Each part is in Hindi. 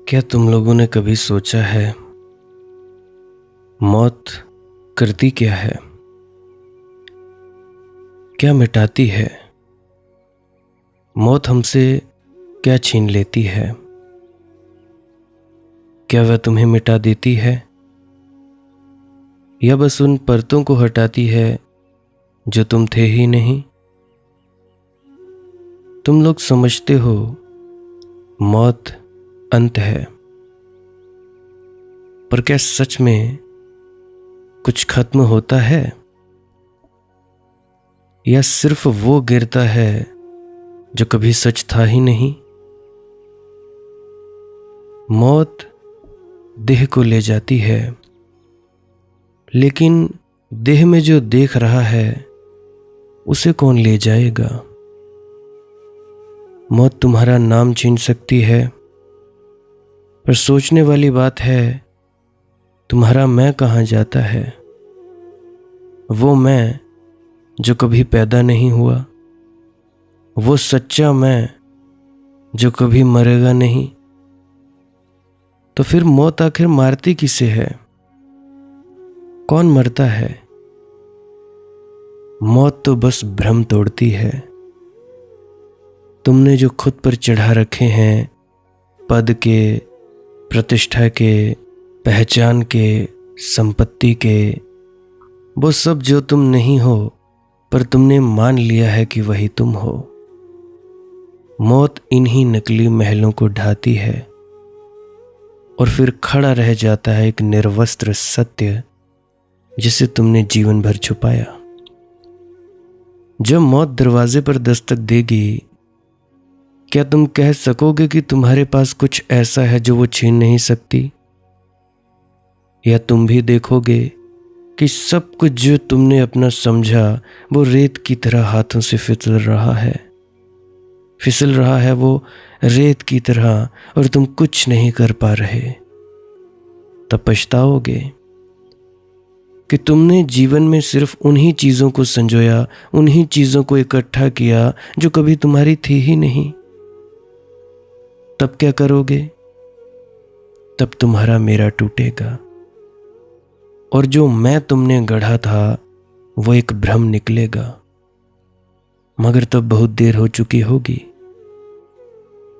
क्या तुम लोगों ने कभी सोचा है मौत करती क्या है? क्या मिटाती है? मौत हमसे क्या छीन लेती है? क्या वह तुम्हें मिटा देती है या बस उन परतों को हटाती है जो तुम थे ही नहीं? तुम लोग समझते हो मौत अंत है, पर क्या सच में कुछ खत्म होता है या सिर्फ वो गिरता है जो कभी सच था ही नहीं? मौत देह को ले जाती है, लेकिन देह में जो देख रहा है उसे कौन ले जाएगा? मौत तुम्हारा नाम छीन सकती है, पर सोचने वाली बात है तुम्हारा मैं कहाँ जाता है? वो मैं जो कभी पैदा नहीं हुआ, वो सच्चा मैं जो कभी मरेगा नहीं। तो फिर मौत आखिर मारती किसे है? कौन मरता है? मौत तो बस भ्रम तोड़ती है। तुमने जो खुद पर चढ़ा रखे हैं पद के, प्रतिष्ठा के, पहचान के, संपत्ति के, वो सब जो तुम नहीं हो, पर तुमने मान लिया है कि वही तुम हो। मौत इन्हीं नकली महलों को ढाती है और फिर खड़ा रह जाता है एक निर्वस्त्र सत्य जिसे तुमने जीवन भर छुपाया। जब मौत दरवाजे पर दस्तक देगी, क्या तुम कह सकोगे कि तुम्हारे पास कुछ ऐसा है जो वो छीन नहीं सकती? या तुम भी देखोगे कि सब कुछ जो तुमने अपना समझा वो रेत की तरह हाथों से फिसल रहा है वो रेत की तरह, और तुम कुछ नहीं कर पा रहे। तब पछताओगे कि तुमने जीवन में सिर्फ उन्हीं चीजों को संजोया, उन्हीं चीजों को इकट्ठा किया जो कभी तुम्हारी थी ही नहीं। तब क्या करोगे? तब तुम्हारा मेरा टूटेगा और जो मैं तुमने गढ़ा था वो एक भ्रम निकलेगा, मगर तब बहुत देर हो चुकी होगी।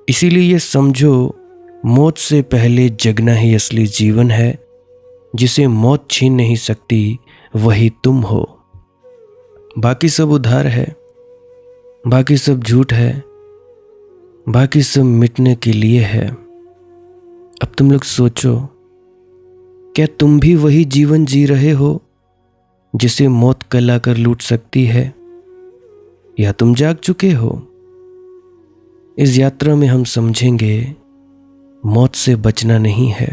इसीलिए ये समझो, मौत से पहले जगना ही असली जीवन है। जिसे मौत छीन नहीं सकती वही तुम हो। बाकी सब उधार है, बाकी सब झूठ है, बाकी सब मिटने के लिए है। अब तुम लोग सोचो, क्या तुम भी वही जीवन जी रहे हो जिसे मौत कल आकर लूट सकती है, या तुम जाग चुके हो? इस यात्रा में हम समझेंगे मौत से बचना नहीं है,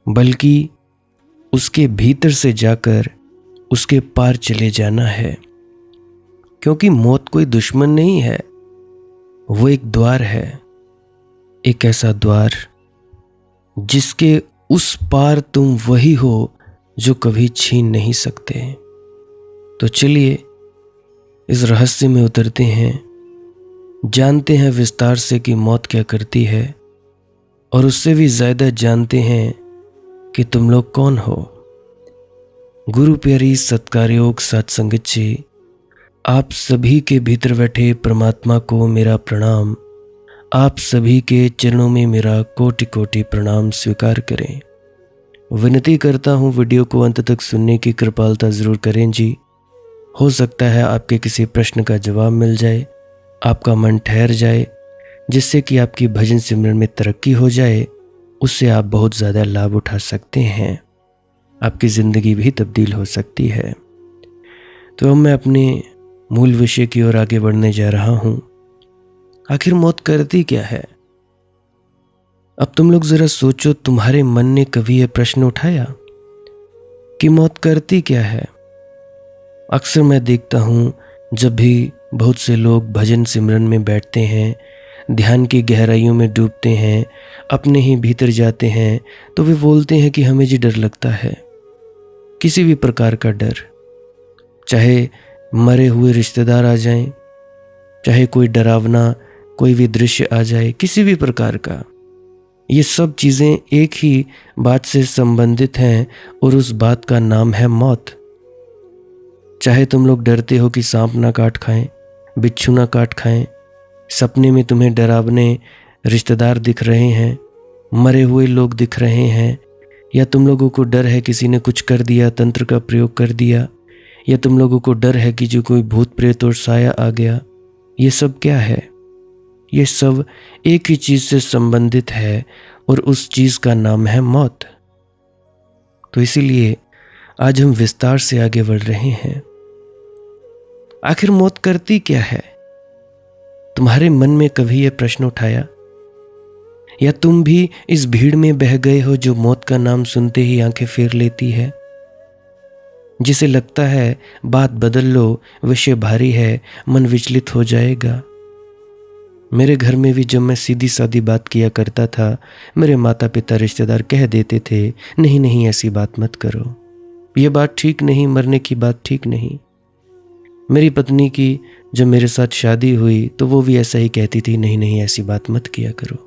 बल्कि उसके भीतर से जाकर उसके पार चले जाना है। क्योंकि मौत कोई दुश्मन नहीं है, वो एक द्वार है, एक ऐसा द्वार जिसके उस पार तुम वही हो जो कभी छीन नहीं सकते। तो चलिए इस रहस्य में उतरते हैं, जानते हैं विस्तार से कि मौत क्या करती है, और उससे भी ज्यादा जानते हैं कि तुम लोग कौन हो। गुरु प्यारी सत्कारयोग सत्संगत जी, आप सभी के भीतर बैठे परमात्मा को मेरा प्रणाम। आप सभी के चरणों में मेरा कोटि कोटि प्रणाम स्वीकार करें। विनती करता हूँ वीडियो को अंत तक सुनने की कृपालता ज़रूर करें जी। हो सकता है आपके किसी प्रश्न का जवाब मिल जाए, आपका मन ठहर जाए, जिससे कि आपकी भजन सिमरन में तरक्की हो जाए। उससे आप बहुत ज़्यादा लाभ उठा सकते हैं, आपकी ज़िंदगी भी तब्दील हो सकती है। तो अब मैं अपने मूल विषय की ओर आगे बढ़ने जा रहा हूँ। आखिर मौत करती क्या है? अब तुम लोग ज़रा सोचो, तुम्हारे मन ने कभी यह प्रश्न उठाया कि मौत करती क्या है? अक्सर मैं देखता हूँ जब भी बहुत से लोग भजन सिमरन में बैठते हैं, ध्यान की गहराइयों में डूबते हैं, अपने ही भीतर जाते हैं, तो वे बोलते हैं कि हमें जी डर लगता है। किसी भी प्रकार का डर, चाहे मरे हुए रिश्तेदार आ जाएं, चाहे कोई डरावना कोई भी दृश्य आ जाए, किसी भी प्रकार का, ये सब चीज़ें एक ही बात से संबंधित हैं और उस बात का नाम है मौत। चाहे तुम लोग डरते हो कि सांप ना काट खाएं, बिच्छू ना काट खाएं, सपने में तुम्हें डरावने रिश्तेदार दिख रहे हैं, मरे हुए लोग दिख रहे हैं, या तुम लोगों को डर है किसी ने कुछ कर दिया, तंत्र का प्रयोग कर दिया, या तुम लोगों को डर है कि जो कोई भूत प्रेत और साया आ गया। ये सब क्या है? ये सब एक ही चीज़ से संबंधित है और उस चीज़ का नाम है मौत। तो इसीलिए आज हम विस्तार से आगे बढ़ रहे हैं। आखिर मौत करती क्या है? तुम्हारे मन में कभी यह प्रश्न उठाया? या तुम भी इस भीड़ में बह गए हो जो मौत का नाम सुनते ही आंखें फेर लेती है, जिसे लगता है बात बदल लो, विषय भारी है, मन विचलित हो जाएगा। मेरे घर में भी जब मैं सीधी सादी बात किया करता था, मेरे माता पिता रिश्तेदार कह देते थे, नहीं नहीं ऐसी बात मत करो, ये बात ठीक नहीं, मरने की बात ठीक नहीं। मेरी पत्नी की जब मेरे साथ शादी हुई तो वो भी ऐसा ही कहती थी, नहीं नहीं ऐसी बात मत किया करो।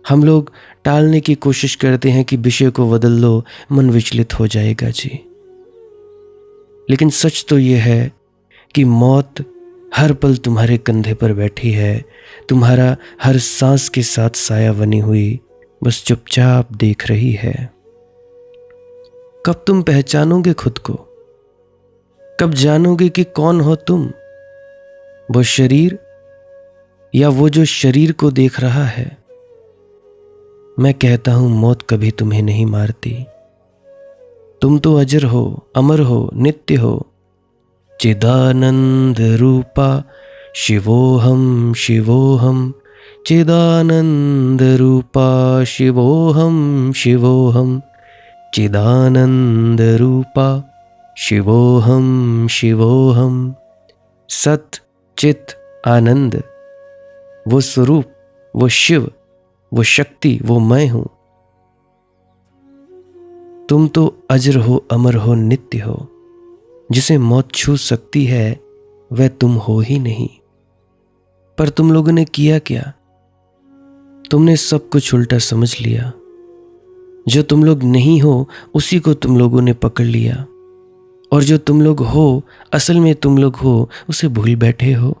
हम लोग टालने की कोशिश करते हैं कि विषय को बदल लो, मन विचलित हो जाएगा जी। लेकिन सच तो ये है कि मौत हर पल तुम्हारे कंधे पर बैठी है, तुम्हारा हर सांस के साथ साया बनी हुई, बस चुपचाप देख रही है। कब तुम पहचानोगे खुद को? कब जानोगे कि कौन हो तुम? वो शरीर या वो जो शरीर को देख रहा है? मैं कहता हूं मौत कभी तुम्हें नहीं मारती। तुम तो अजर हो, अमर हो, नित्य हो। चिदानंद रूपा शिवोहम शिवोहम, चिदानंद रूपा शिवोहम शिवोहम, चिदानंद रूपा शिवोहम शिवोहम। सत चित आनंद, वो स्वरूप, वो शिव, वो शक्ति, वो मैं हूं। तुम तो अजर हो, अमर हो, नित्य हो। जिसे मौत छू सकती है वह तुम हो ही नहीं। पर तुम लोगों ने किया क्या? तुमने सब कुछ उल्टा समझ लिया। जो तुम लोग नहीं हो उसी को तुम लोगों ने पकड़ लिया, और जो तुम लोग हो, असल में तुम लोग हो, उसे भूल बैठे हो।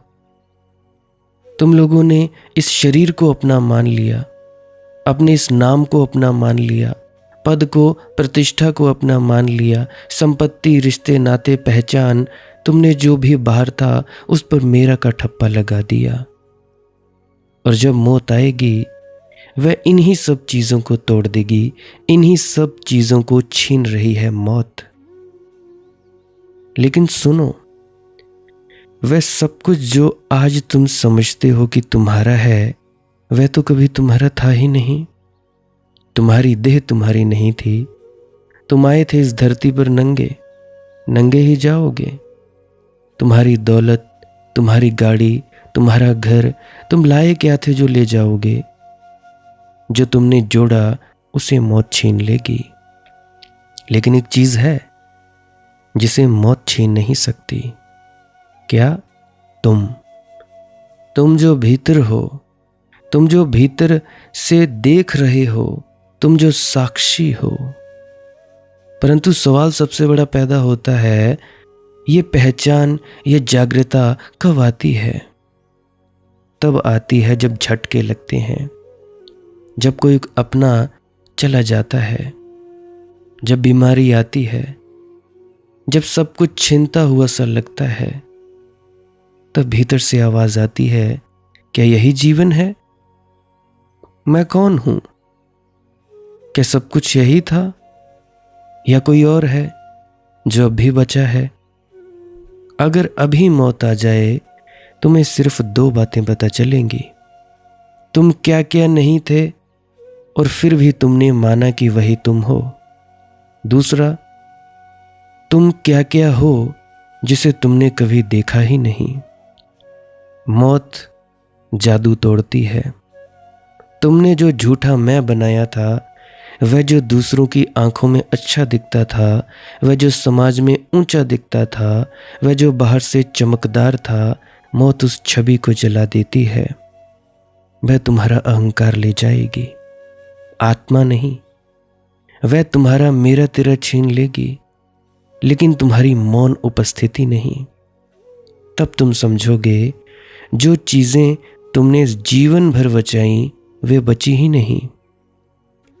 तुम लोगों ने इस शरीर को अपना मान लिया, अपने इस नाम को अपना मान लिया, पद को, प्रतिष्ठा को अपना मान लिया, संपत्ति, रिश्ते, नाते, पहचान, तुमने जो भी बाहर था उस पर मेरा का ठप्पा लगा दिया। और जब मौत आएगी वह इन्हीं सब चीजों को तोड़ देगी, इन्हीं सब चीजों को छीन रही है मौत। लेकिन सुनो, वह सब कुछ जो आज तुम समझते हो कि तुम्हारा है, वह तो कभी तुम्हारा था ही नहीं। तुम्हारी देह तुम्हारी नहीं थी। तुम आए थे इस धरती पर नंगे, नंगे ही जाओगे। तुम्हारी दौलत, तुम्हारी गाड़ी, तुम्हारा घर, तुम लाए क्या थे जो ले जाओगे? जो तुमने जोड़ा उसे मौत छीन लेगी। लेकिन एक चीज है जिसे मौत छीन नहीं सकती। क्या? तुम जो भीतर हो, तुम जो भीतर से देख रहे हो, तुम जो साक्षी हो। परंतु सवाल सबसे बड़ा पैदा होता है, ये पहचान, ये जागृता कब आती है? तब आती है जब झटके लगते हैं, जब कोई अपना चला जाता है, जब बीमारी आती है, जब सब कुछ छिनता हुआ सा लगता है। तब भीतर से आवाज आती है, क्या यही जीवन है? मैं कौन हूं? क्या सब कुछ यही था या कोई और है जो अब भी बचा है? अगर अभी मौत आ जाए तुम्हें सिर्फ 2 बातें पता चलेंगी। तुम क्या क्या नहीं थे और फिर भी तुमने माना कि वही तुम हो। दूसरा, तुम क्या क्या हो जिसे तुमने कभी देखा ही नहीं। मौत जादू तोड़ती है। तुमने जो झूठा मैं बनाया था, वह जो दूसरों की आंखों में अच्छा दिखता था, वह जो समाज में ऊंचा दिखता था, वह जो बाहर से चमकदार था, मौत उस छवि को जला देती है। वह तुम्हारा अहंकार ले जाएगी, आत्मा नहीं। वह तुम्हारा मेरा तेरा छीन लेगी, लेकिन तुम्हारी मौन उपस्थिति नहीं। तब तुम समझोगे जो चीजें तुमने जीवन भर बचाई वे बची ही नहीं,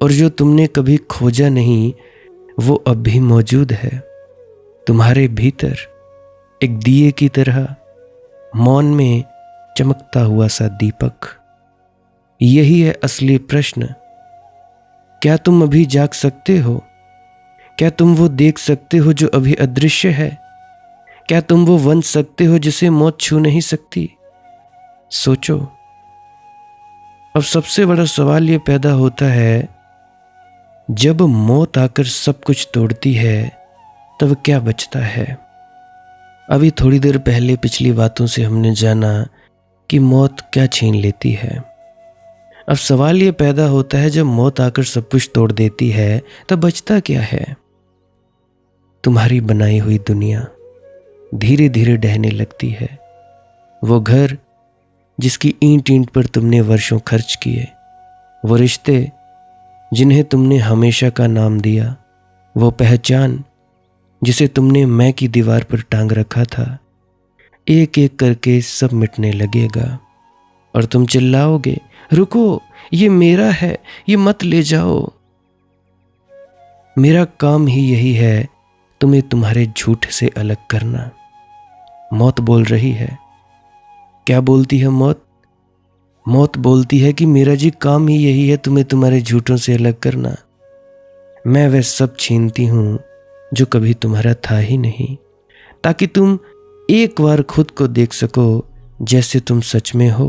और जो तुमने कभी खोजा नहीं वो अब भी मौजूद है तुम्हारे भीतर, एक दिए की तरह, मौन में चमकता हुआ सा दीपक। यही है असली प्रश्न। क्या तुम अभी जाग सकते हो? क्या तुम वो देख सकते हो जो अभी अदृश्य है? क्या तुम वो बन सकते हो जिसे मौत छू नहीं सकती? सोचो। अब सबसे बड़ा सवाल ये पैदा होता है, जब मौत आकर सब कुछ तोड़ती है तब क्या बचता है? अभी थोड़ी देर पहले पिछली बातों से हमने जाना कि मौत क्या छीन लेती है। अब सवाल ये पैदा होता है, जब मौत आकर सब कुछ तोड़ देती है तब बचता क्या है? तुम्हारी बनाई हुई दुनिया धीरे धीरे ढहने लगती है। वो घर जिसकी ईंट ईंट पर तुमने वर्षों खर्च किए, वो रिश्ते जिन्हें तुमने हमेशा का नाम दिया, वो पहचान जिसे तुमने मैं की दीवार पर टांग रखा था, एक एक करके सब मिटने लगेगा। और तुम चिल्लाओगे, रुको, ये मेरा है, ये मत ले जाओ। मेरा काम ही यही है, तुम्हें तुम्हारे झूठ से अलग करना। मौत बोल रही है। क्या बोलती है मौत? मौत बोलती है कि मेरा जी काम ही यही है, तुम्हें तुम्हारे झूठों से अलग करना। मैं वह सब छीनती हूं जो कभी तुम्हारा था ही नहीं, ताकि तुम एक बार खुद को देख सको जैसे तुम सच में हो।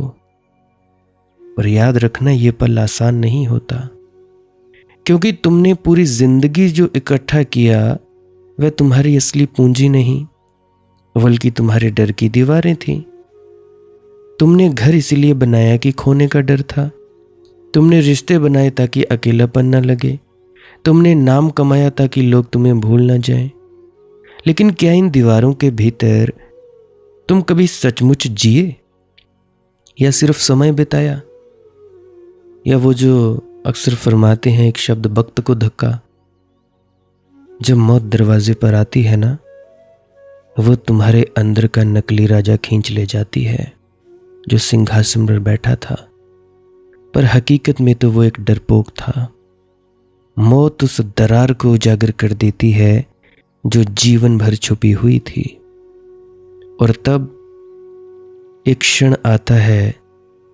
पर याद रखना, ये पल आसान नहीं होता, क्योंकि तुमने पूरी जिंदगी जो इकट्ठा किया वह तुम्हारी असली पूंजी नहीं, बल्कि तुम्हारे डर की दीवारें थीं। तुमने घर इसलिए बनाया कि खोने का डर था। तुमने रिश्ते बनाए ताकि अकेलापन न लगे। तुमने नाम कमाया ताकि लोग तुम्हें भूल न जाएं। लेकिन क्या इन दीवारों के भीतर तुम कभी सचमुच जिए, या सिर्फ समय बिताया? या वो जो अक्सर फरमाते हैं एक शब्द, वक्त को धक्का। जब मौत दरवाजे पर आती है ना, वो तुम्हारे अंदर का नकली राजा खींच ले जाती है जो सिंहासन पर बैठा था, पर हकीकत में तो वो एक डरपोक था। मौत उस दरार को उजागर कर देती है जो जीवन भर छुपी हुई थी। और तब एक क्षण आता है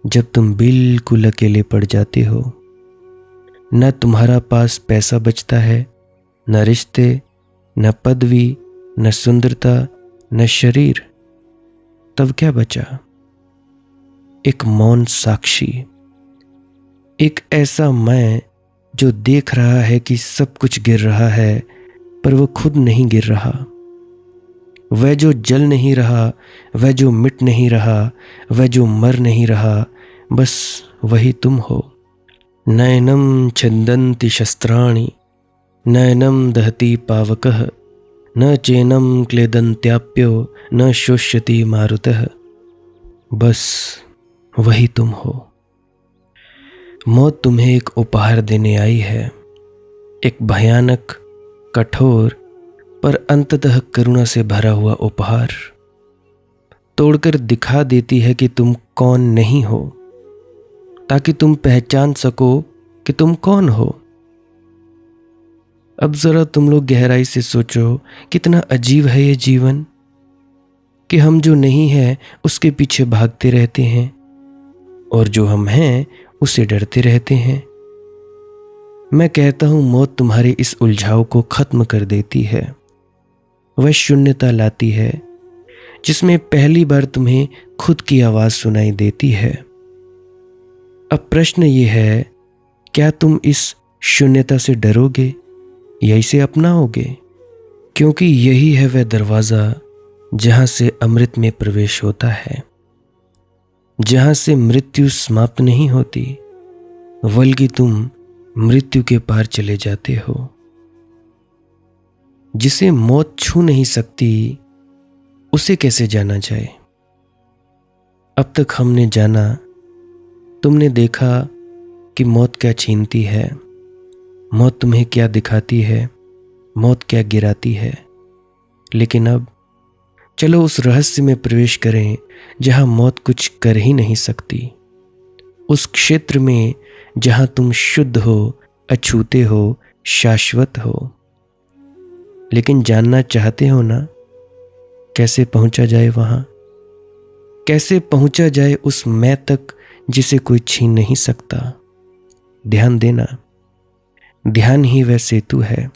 जब तुम बिल्कुल अकेले पड़ जाते हो। न तुम्हारा पास पैसा बचता है, न रिश्ते, न पदवी, न सुंदरता, न शरीर। तब क्या बचा? एक मौन साक्षी, एक ऐसा मैं जो देख रहा है कि सब कुछ गिर रहा है, पर वो खुद नहीं गिर रहा। वह जो जल नहीं रहा, वह जो मिट नहीं रहा, वह जो मर नहीं रहा, बस वही तुम हो। नयनम छंदन्ति शस्त्राणि, नयनम दहति पावकः, न चैनम क्लेदन्त्याप्यो, न शोष्यति मारुतः। बस वही तुम हो। मौत तुम्हें एक उपहार देने आई है, एक भयानक, कठोर, पर अंततः करुणा से भरा हुआ उपहार। तोड़कर दिखा देती है कि तुम कौन नहीं हो, ताकि तुम पहचान सको कि तुम कौन हो। अब जरा तुम लोग गहराई से सोचो, कितना अजीब है ये जीवन कि हम जो नहीं है उसके पीछे भागते रहते हैं, और जो हम हैं उसे डरते रहते हैं। मैं कहता हूं, मौत तुम्हारे इस उलझाव को खत्म कर देती है। वह शून्यता लाती है जिसमें पहली बार तुम्हें खुद की आवाज सुनाई देती है। अब प्रश्न ये है, क्या तुम इस शून्यता से डरोगे या इसे अपनाओगे? क्योंकि यही है वह दरवाजा जहां से अमृत में प्रवेश होता है, जहां से मृत्यु समाप्त नहीं होती, बल्कि तुम मृत्यु के पार चले जाते हो। जिसे मौत छू नहीं सकती उसे कैसे जाना जाए? अब तक हमने जाना तुमने देखा कि मौत क्या छीनती है, मौत तुम्हें क्या दिखाती है, मौत क्या गिराती है। लेकिन अब चलो उस रहस्य में प्रवेश करें जहां मौत कुछ कर ही नहीं सकती, उस क्षेत्र में जहां तुम शुद्ध हो, अछूते हो, शाश्वत हो। लेकिन जानना चाहते हो ना, कैसे पहुंचा जाए वहां? कैसे पहुंचा जाए उस मैं तक जिसे कोई छीन नहीं सकता? ध्यान देना, ध्यान ही वह सेतु है।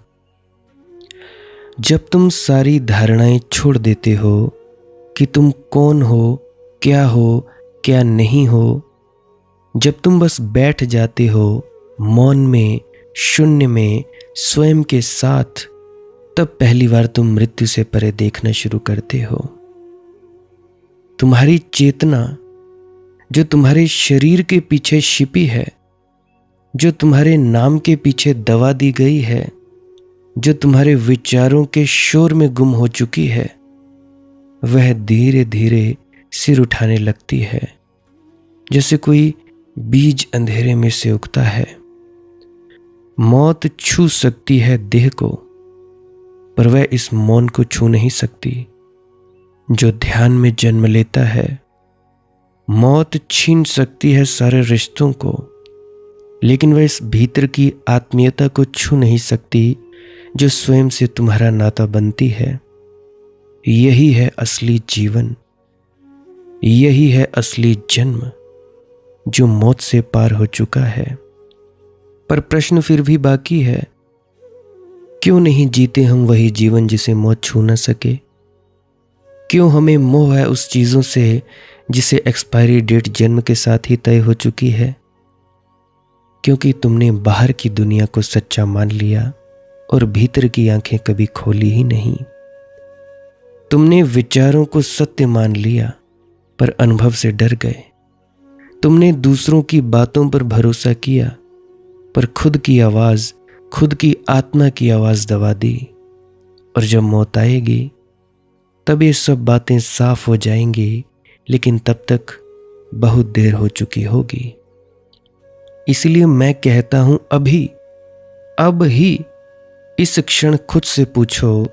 जब तुम सारी धारणाएं छोड़ देते हो कि तुम कौन हो, क्या नहीं हो, जब तुम बस बैठ जाते हो मौन में, शून्य में, स्वयं के साथ, तब पहली बार तुम मृत्यु से परे देखना शुरू करते हो। तुम्हारी चेतना जो तुम्हारे शरीर के पीछे छिपी है, जो तुम्हारे नाम के पीछे दबा दी गई है, जो तुम्हारे विचारों के शोर में गुम हो चुकी है, वह धीरे धीरे सिर उठाने लगती है, जैसे कोई बीज अंधेरे में से उगता है। मौत छू सकती है देह को, पर वह इस मौन को छू नहीं सकती जो ध्यान में जन्म लेता है। मौत छीन सकती है सारे रिश्तों को, लेकिन वह इस भीतर की आत्मीयता को छू नहीं सकती जो स्वयं से तुम्हारा नाता बनती है। यही है असली जीवन, यही है असली जन्म जो मौत से पार हो चुका है। पर प्रश्न फिर भी बाकी है, क्यों नहीं जीते हम वही जीवन जिसे मौत छू न सके? क्यों हमें मोह है उस चीजों से जिसे एक्सपायरी डेट जन्म के साथ ही तय हो चुकी है? क्योंकि तुमने बाहर की दुनिया को सच्चा मान लिया और भीतर की आंखें कभी खोली ही नहीं। तुमने विचारों को सत्य मान लिया पर अनुभव से डर गए। तुमने दूसरों की बातों पर भरोसा किया पर खुद की आवाज, खुद की आत्मा की आवाज दबा दी। और जब मौत आएगी तब ये सब बातें साफ हो जाएंगी, लेकिन तब तक बहुत देर हो चुकी होगी। इसलिए मैं कहता हूं, अभी, अब ही, इस क्षण खुद से पूछो,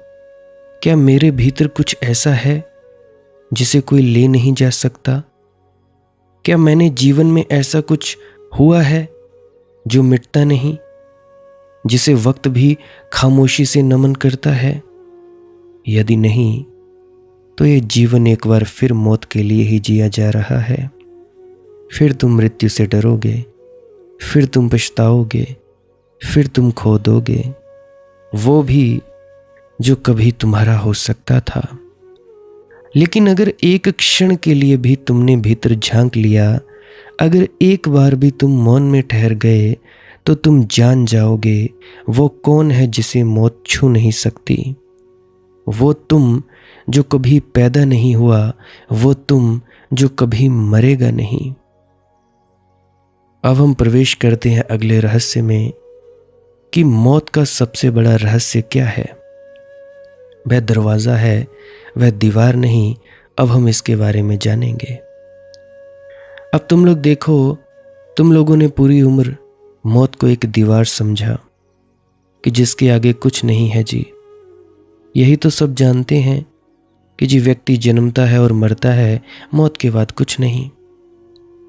क्या मेरे भीतर कुछ ऐसा है जिसे कोई ले नहीं जा सकता? क्या मैंने जीवन में ऐसा कुछ हुआ है जो मिटता नहीं, जिसे वक्त भी खामोशी से नमन करता है? यदि नहीं, तो ये जीवन एक बार फिर मौत के लिए ही जिया जा रहा है। फिर तुम मृत्यु से डरोगे, फिर तुम पछताओगे, फिर तुम खो दोगे वो भी जो कभी तुम्हारा हो सकता था। लेकिन अगर एक क्षण के लिए भी तुमने भीतर झांक लिया, अगर एक बार भी तुम मौन में ठहर गए, तो तुम जान जाओगे वो कौन है जिसे मौत छू नहीं सकती। वो तुम जो कभी पैदा नहीं हुआ, वो तुम जो कभी मरेगा नहीं। अब हम प्रवेश करते हैं अगले रहस्य में कि मौत का सबसे बड़ा रहस्य क्या है। वह दरवाजा है, वह दीवार नहीं। अब हम इसके बारे में जानेंगे। अब तुम लोग देखो, तुम लोगों ने पूरी उम्र मौत को एक दीवार समझा कि जिसके आगे कुछ नहीं है जी। यही तो सब जानते हैं कि जी व्यक्ति जन्मता है और मरता है, मौत के बाद कुछ नहीं।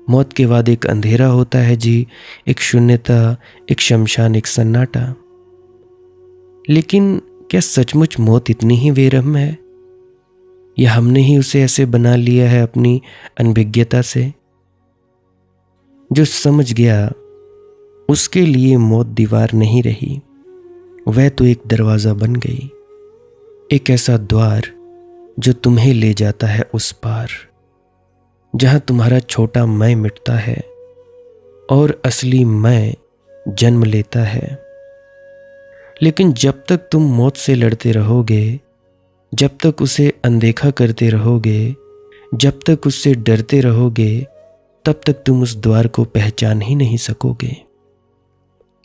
मौत के बाद एक अंधेरा होता है जी, एक शून्यता, एक शमशान, एक सन्नाटा। लेकिन क्या सचमुच मौत इतनी ही बेरहम है, या हमने ही उसे ऐसे बना लिया है अपनी अनभिज्ञता से? जो समझ गया उसके लिए मौत दीवार नहीं रही, वह तो एक दरवाजा बन गई, एक ऐसा द्वार जो तुम्हें ले जाता है उस पार, जहां तुम्हारा छोटा मैं मिटता है और असली मैं जन्म लेता है। लेकिन जब तक तुम मौत से लड़ते रहोगे, जब तक उसे अनदेखा करते रहोगे, जब तक उससे डरते रहोगे, तब तक तुम उस द्वार को पहचान ही नहीं सकोगे।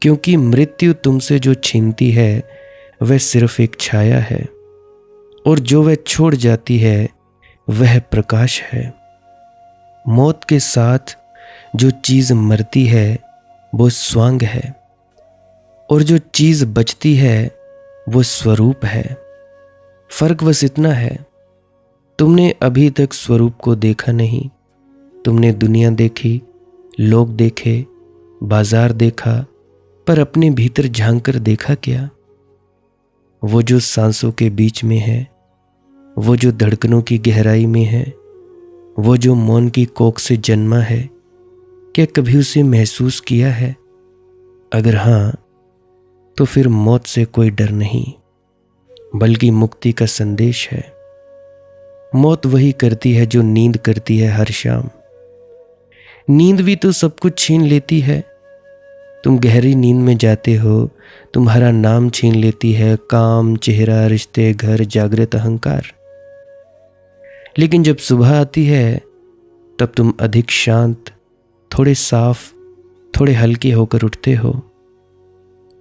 क्योंकि मृत्यु तुमसे जो छीनती है वह सिर्फ एक छाया है, और जो वह छोड़ जाती है वह प्रकाश है। मौत के साथ जो चीज मरती है वो स्वांग है, और जो चीज बचती है वो स्वरूप है। फर्क बस इतना है, तुमने अभी तक स्वरूप को देखा नहीं। तुमने दुनिया देखी, लोग देखे, बाजार देखा, पर अपने भीतर झांक कर देखा क्या? वो जो सांसों के बीच में है, वो जो धड़कनों की गहराई में है, वो जो मौन की कोख से जन्मा है, क्या कभी उसे महसूस किया है? अगर हाँ, तो फिर मौत से कोई डर नहीं, बल्कि मुक्ति का संदेश है। मौत वही करती है जो नींद करती है हर शाम। नींद भी तो सब कुछ छीन लेती है। तुम गहरी नींद में जाते हो, तुम्हारा नाम छीन लेती है काम, चेहरा, रिश्ते, घर, जागृत अहंकार। लेकिन जब सुबह आती है तब तुम अधिक शांत, थोड़े साफ, थोड़े हल्के होकर उठते हो।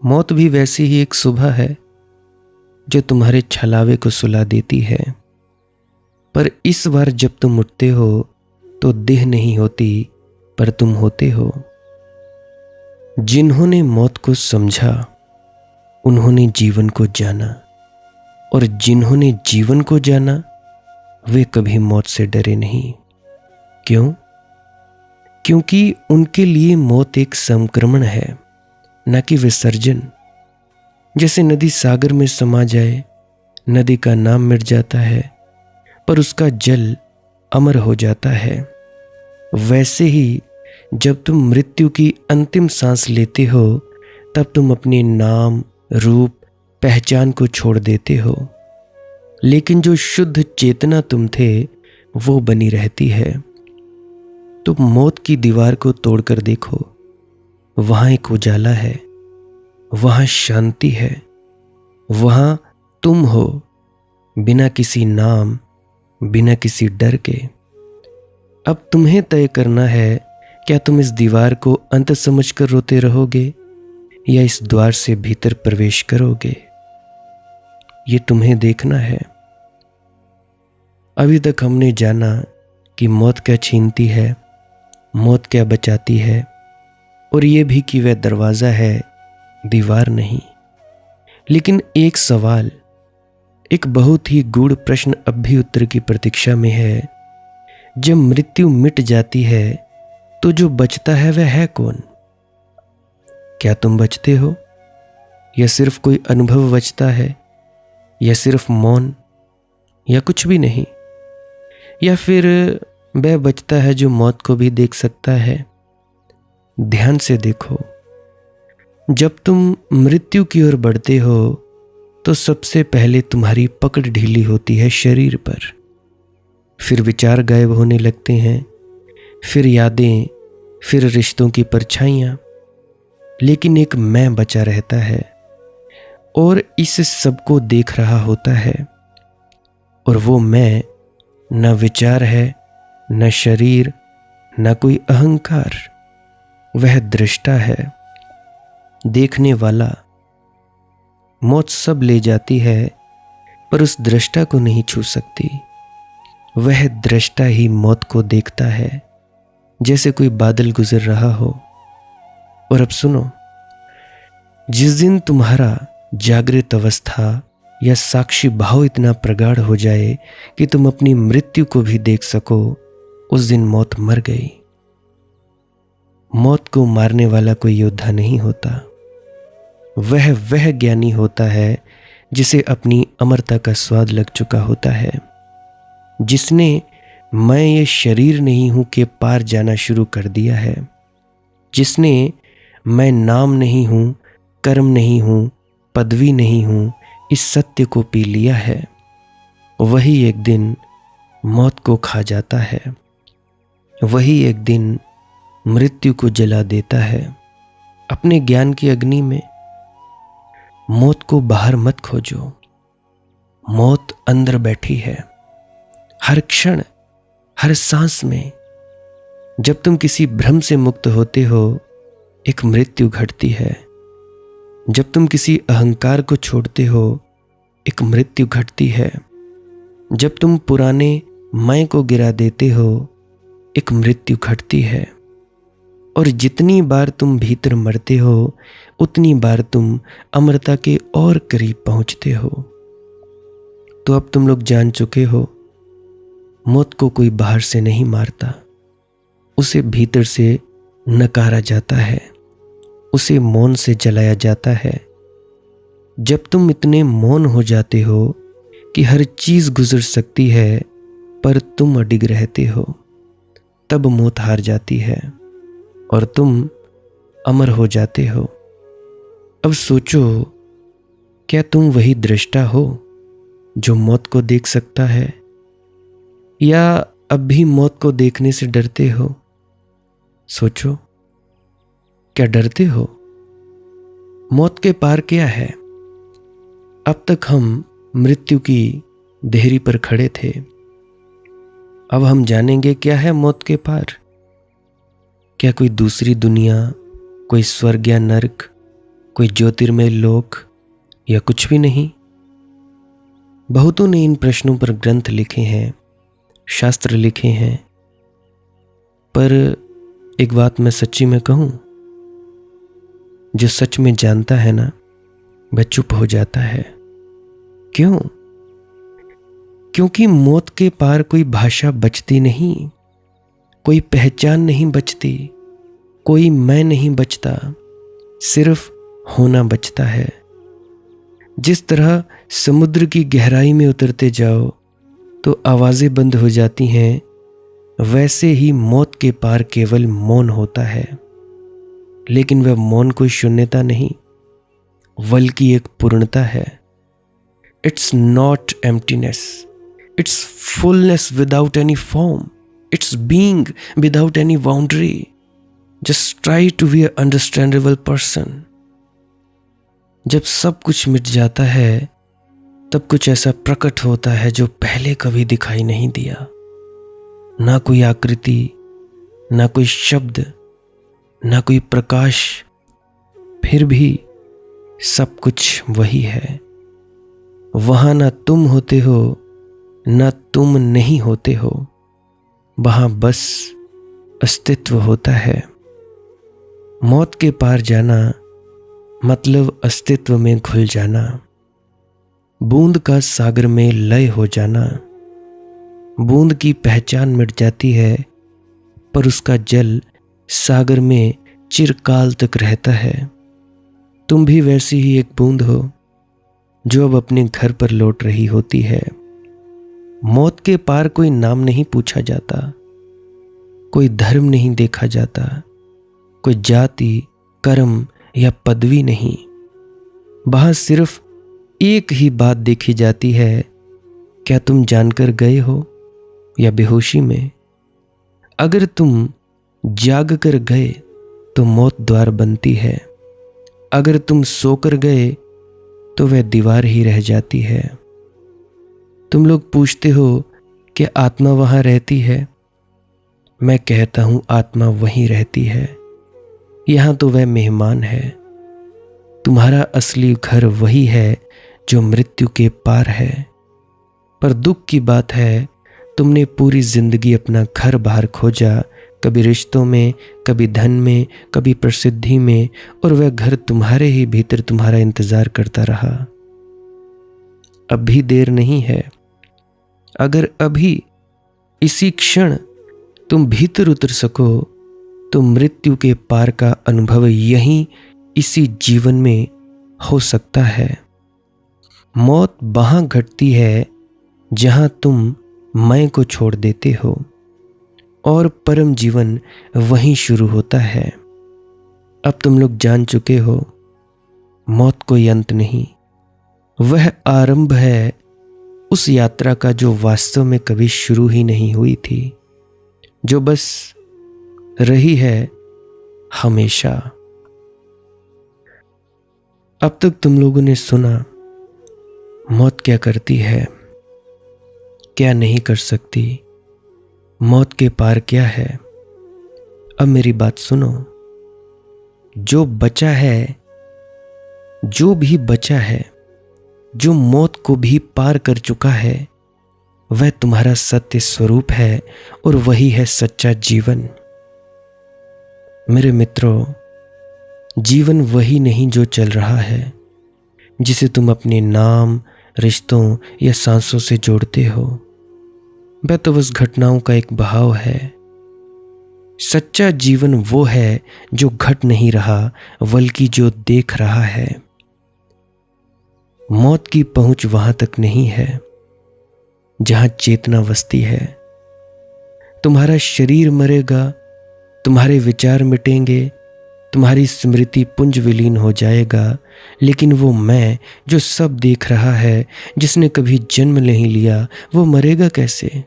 मौत भी वैसी ही एक सुबह है जो तुम्हारे छलावे को सुला देती है। पर इस बार जब तुम उठते हो तो देह नहीं होती, पर तुम होते हो। जिन्होंने मौत को समझा उन्होंने जीवन को जाना, और जिन्होंने जीवन को जाना वे कभी मौत से डरे नहीं। क्यों? क्योंकि उनके लिए मौत एक संक्रमण है, न कि विसर्जन। जैसे नदी सागर में समा जाए, नदी का नाम मिट जाता है पर उसका जल अमर हो जाता है, वैसे ही जब तुम मृत्यु की अंतिम सांस लेते हो तब तुम अपने नाम, रूप, पहचान को छोड़ देते हो। लेकिन जो शुद्ध चेतना तुम थे वो बनी रहती है। तुम मौत की दीवार को तोड़कर देखो, वहां एक उजाला है, वहां शांति है, वहां तुम हो, बिना किसी नाम, बिना किसी डर के। अब तुम्हें तय करना है, क्या तुम इस दीवार को अंत समझकर रोते रहोगे या इस द्वार से भीतर प्रवेश करोगे? ये तुम्हें देखना है। अभी तक हमने जाना कि मौत क्या छीनती है, मौत क्या बचाती है, और ये भी कि वह दरवाजा है, दीवार नहीं। लेकिन एक सवाल, एक बहुत ही गूढ़ प्रश्न अब भी उत्तर की प्रतीक्षा में है। जब मृत्यु मिट जाती है तो जो बचता है वह है कौन? क्या तुम बचते हो, या सिर्फ कोई अनुभव बचता है, या सिर्फ मौन, या कुछ भी नहीं? या फिर वह बचता है जो मौत को भी देख सकता है? ध्यान से देखो, जब तुम मृत्यु की ओर बढ़ते हो तो सबसे पहले तुम्हारी पकड़ ढीली होती है शरीर पर, फिर विचार गायब होने लगते हैं, फिर यादें, फिर रिश्तों की परछाइयां। लेकिन एक मैं बचा रहता है और इस सबको देख रहा होता है। और वो मैं न विचार है, न शरीर, न कोई अहंकार। वह दृष्टा है, देखने वाला। मौत सब ले जाती है पर उस दृष्टा को नहीं छू सकती। वह दृष्टा ही मौत को देखता है, जैसे कोई बादल गुजर रहा हो। और अब सुनो, जिस दिन तुम्हारा जागृत अवस्था या साक्षी भाव इतना प्रगाढ़ हो जाए कि तुम अपनी मृत्यु को भी देख सको, उस दिन मौत मर गई। मौत को मारने वाला कोई योद्धा नहीं होता। वह ज्ञानी होता है जिसे अपनी अमरता का स्वाद लग चुका होता है, जिसने मैं ये शरीर नहीं हूं के पार जाना शुरू कर दिया है, जिसने मैं नाम नहीं हूं, कर्म नहीं हूं, पदवी नहीं हूं, इस सत्य को पी लिया है। वही एक दिन मौत को खा जाता है, वही एक दिन मृत्यु को जला देता है। अपने ज्ञान की अग्नि में मौत को बाहर मत खोजो, मौत अंदर बैठी है, हर क्षण, हर सांस में। जब तुम किसी भ्रम से मुक्त होते हो, एक मृत्यु घटती है। जब तुम किसी अहंकार को छोड़ते हो, एक मृत्यु घटती है। जब तुम पुराने मैं को गिरा देते हो, एक मृत्यु घटती है। और जितनी बार तुम भीतर मरते हो उतनी बार तुम अमरता के और करीब पहुंचते हो। तो अब तुम लोग जान चुके हो, मौत को कोई बाहर से नहीं मारता, उसे भीतर से नकारा जाता है, उसे मौन से जलाया जाता है। जब तुम इतने मौन हो जाते हो कि हर चीज गुजर सकती है पर तुम अडिग रहते हो, तब मौत हार जाती है और तुम अमर हो जाते हो। अब सोचो, क्या तुम वही दृष्टा हो जो मौत को देख सकता है, या अब भी मौत को देखने से डरते हो? सोचो, क्या डरते हो? मौत के पार क्या है? अब तक हम मृत्यु की देहरी पर खड़े थे, अब हम जानेंगे क्या है मौत के पार। क्या कोई दूसरी दुनिया, कोई स्वर्ग या नरक, कोई ज्योतिर्मय लोक, या कुछ भी नहीं? बहुतों ने इन प्रश्नों पर ग्रंथ लिखे हैं, शास्त्र लिखे हैं, पर एक बात मैं सच्ची में कहूं, जो सच में जानता है ना, वह चुप हो जाता है। क्यों? क्योंकि मौत के पार कोई भाषा बचती नहीं, कोई पहचान नहीं बचती, कोई मैं नहीं बचता, सिर्फ होना बचता है। जिस तरह समुद्र की गहराई में उतरते जाओ तो आवाजें बंद हो जाती हैं, वैसे ही मौत के पार केवल मौन होता है। लेकिन वह मौन कोई शून्यता नहीं, बल्कि एक पूर्णता है। It's not emptiness, it's fullness without any form, it's being without any boundary. Just try to be a understandable person. जब सब कुछ मिट जाता है तब कुछ ऐसा प्रकट होता है जो पहले कभी दिखाई नहीं दिया। ना कोई आकृति, ना कोई शब्द, ना कोई प्रकाश, फिर भी सब कुछ वही है। वहां ना तुम होते हो, ना तुम नहीं होते हो, वहां बस अस्तित्व होता है। मौत के पार जाना मतलब अस्तित्व में घुल जाना, बूंद का सागर में लय हो जाना। बूंद की पहचान मिट जाती है, पर उसका जल सागर में चिरकाल तक रहता है। तुम भी वैसी ही एक बूंद हो जो अब अपने घर पर लौट रही होती है। मौत के पार कोई नाम नहीं पूछा जाता, कोई धर्म नहीं देखा जाता, कोई जाति, कर्म या पदवी नहीं। वहां सिर्फ एक ही बात देखी जाती है, क्या तुम जानकर गए हो या बेहोशी में? अगर तुम जाग कर गए तो मौत द्वार बनती है, अगर तुम सोकर गए तो वह दीवार ही रह जाती है। तुम लोग पूछते हो कि आत्मा वहां रहती है। मैं कहता हूं आत्मा वहीं रहती है, यहां तो वह मेहमान है। तुम्हारा असली घर वही है जो मृत्यु के पार है। पर दुख की बात है, तुमने पूरी जिंदगी अपना घर बाहर खोजा, कभी रिश्तों में, कभी धन में, कभी प्रसिद्धि में, और वह घर तुम्हारे ही भीतर तुम्हारा इंतजार करता रहा। अब भी देर नहीं है। अगर अभी इसी क्षण तुम भीतर उतर सको तो मृत्यु के पार का अनुभव यहीं इसी जीवन में हो सकता है। मौत वहां घटती है जहां तुम मैं को छोड़ देते हो, और परम जीवन वहीं शुरू होता है। अब तुम लोग जान चुके हो, मौत कोई अंत नहीं, वह आरंभ है उस यात्रा का जो वास्तव में कभी शुरू ही नहीं हुई थी, जो बस रही है हमेशा। अब तक तुम लोगों ने सुना मौत क्या करती है, क्या नहीं कर सकती, मौत के पार क्या है। अब मेरी बात सुनो, जो बचा है, जो भी बचा है, जो मौत को भी पार कर चुका है, वह तुम्हारा सत्य स्वरूप है और वही है सच्चा जीवन। मेरे मित्रों, जीवन वही नहीं जो चल रहा है, जिसे तुम अपने नाम, रिश्तों या सांसों से जोड़ते हो। वह तो बस घटनाओं का एक बहाव है। सच्चा जीवन वो है जो घट नहीं रहा, बल्कि जो देख रहा है। मौत की पहुंच वहां तक नहीं है जहां चेतना बसती है। तुम्हारा शरीर मरेगा, तुम्हारे विचार मिटेंगे, तुम्हारी स्मृति पुंज विलीन हो जाएगा, लेकिन वो मैं जो सब देख रहा है, जिसने कभी जन्म नहीं लिया, वो मरेगा कैसे?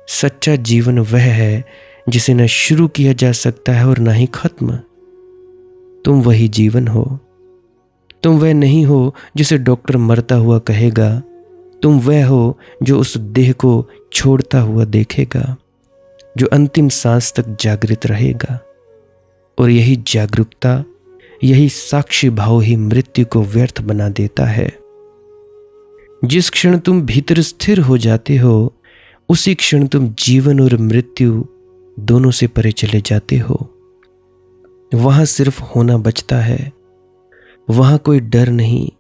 सच्चा जीवन वह है जिसे न शुरू किया जा सकता है और न ही खत्म। तुम वही जीवन हो। तुम वह नहीं हो जिसे डॉक्टर मरता हुआ कहेगा। तुम वह हो जो उस देह को छोड़ता हुआ देखेगा, जो अंतिम सांस तक जागृत रहेगा। और यही जागरूकता, यही साक्षी भाव ही मृत्यु को व्यर्थ बना देता है। जिस क्षण तुम भीतर स्थिर हो जाते हो, उसी क्षण तुम जीवन और मृत्यु दोनों से परे चले जाते हो। वहां सिर्फ होना बचता है। वहां कोई डर नहीं,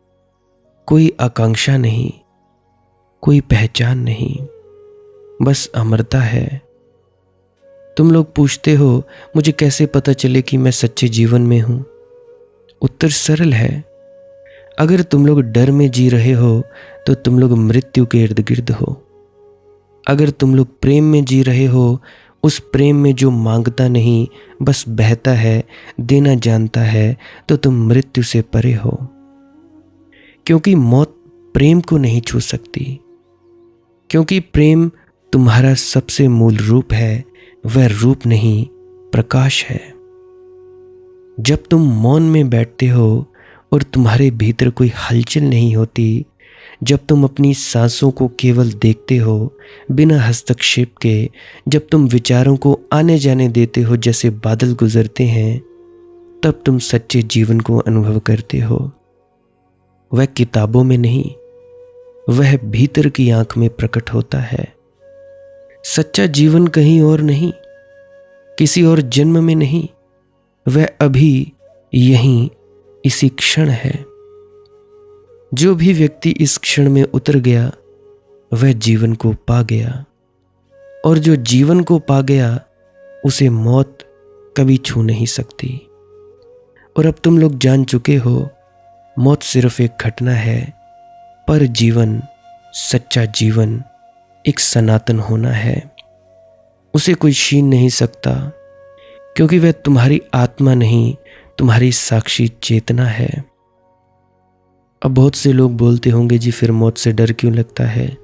कोई आकांक्षा नहीं, कोई पहचान नहीं, बस अमरता है। तुम लोग पूछते हो, मुझे कैसे पता चले कि मैं सच्चे जीवन में हूं? उत्तर सरल है। अगर तुम लोग डर में जी रहे हो तो तुम लोग मृत्यु के इर्द गिर्द हो। अगर तुम लोग प्रेम में जी रहे हो, उस प्रेम में जो मांगता नहीं, बस बहता है, देना जानता है, तो तुम मृत्यु से परे हो। क्योंकि मौत प्रेम को नहीं छू सकती। क्योंकि प्रेम तुम्हारा सबसे मूल रूप है। वह रूप नहीं, प्रकाश है। जब तुम मौन में बैठते हो और तुम्हारे भीतर कोई हलचल नहीं होती, जब तुम अपनी सांसों को केवल देखते हो बिना हस्तक्षेप के, जब तुम विचारों को आने जाने देते हो जैसे बादल गुजरते हैं, तब तुम सच्चे जीवन को अनुभव करते हो। वह किताबों में नहीं, वह भीतर की आंख में प्रकट होता है। सच्चा जीवन कहीं और नहीं, किसी और जन्म में नहीं, वह अभी यहीं इसी क्षण है। जो भी व्यक्ति इस क्षण में उतर गया, वह जीवन को पा गया। और जो जीवन को पा गया, उसे मौत कभी छू नहीं सकती। और अब तुम लोग जान चुके हो, मौत सिर्फ एक घटना है, पर जीवन, सच्चा जीवन एक सनातन होना है। उसे कोई छीन नहीं सकता, क्योंकि वह तुम्हारी आत्मा नहीं, तुम्हारी साक्षी चेतना है। अब बहुत से लोग बोलते होंगे, जी फिर मौत से डर क्यों लगता है?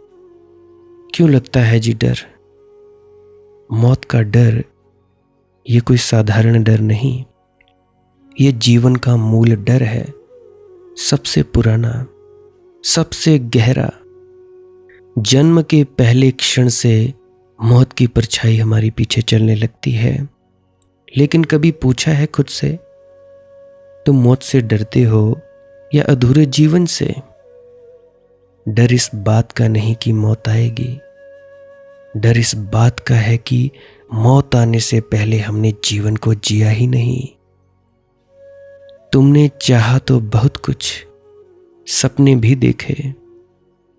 क्यों लगता है जी डर? मौत का डर ये कोई साधारण डर नहीं, ये जीवन का मूल डर है। सबसे पुराना, सबसे गहरा। जन्म के पहले क्षण से मौत की परछाई हमारी पीछे चलने लगती है। लेकिन कभी पूछा है खुद से, तुम मौत से डरते हो या अधूरे जीवन से? डर इस बात का नहीं कि मौत आएगी, डर इस बात का है कि मौत आने से पहले हमने जीवन को जिया ही नहीं। तुमने चाहा तो बहुत कुछ, सपने भी देखे,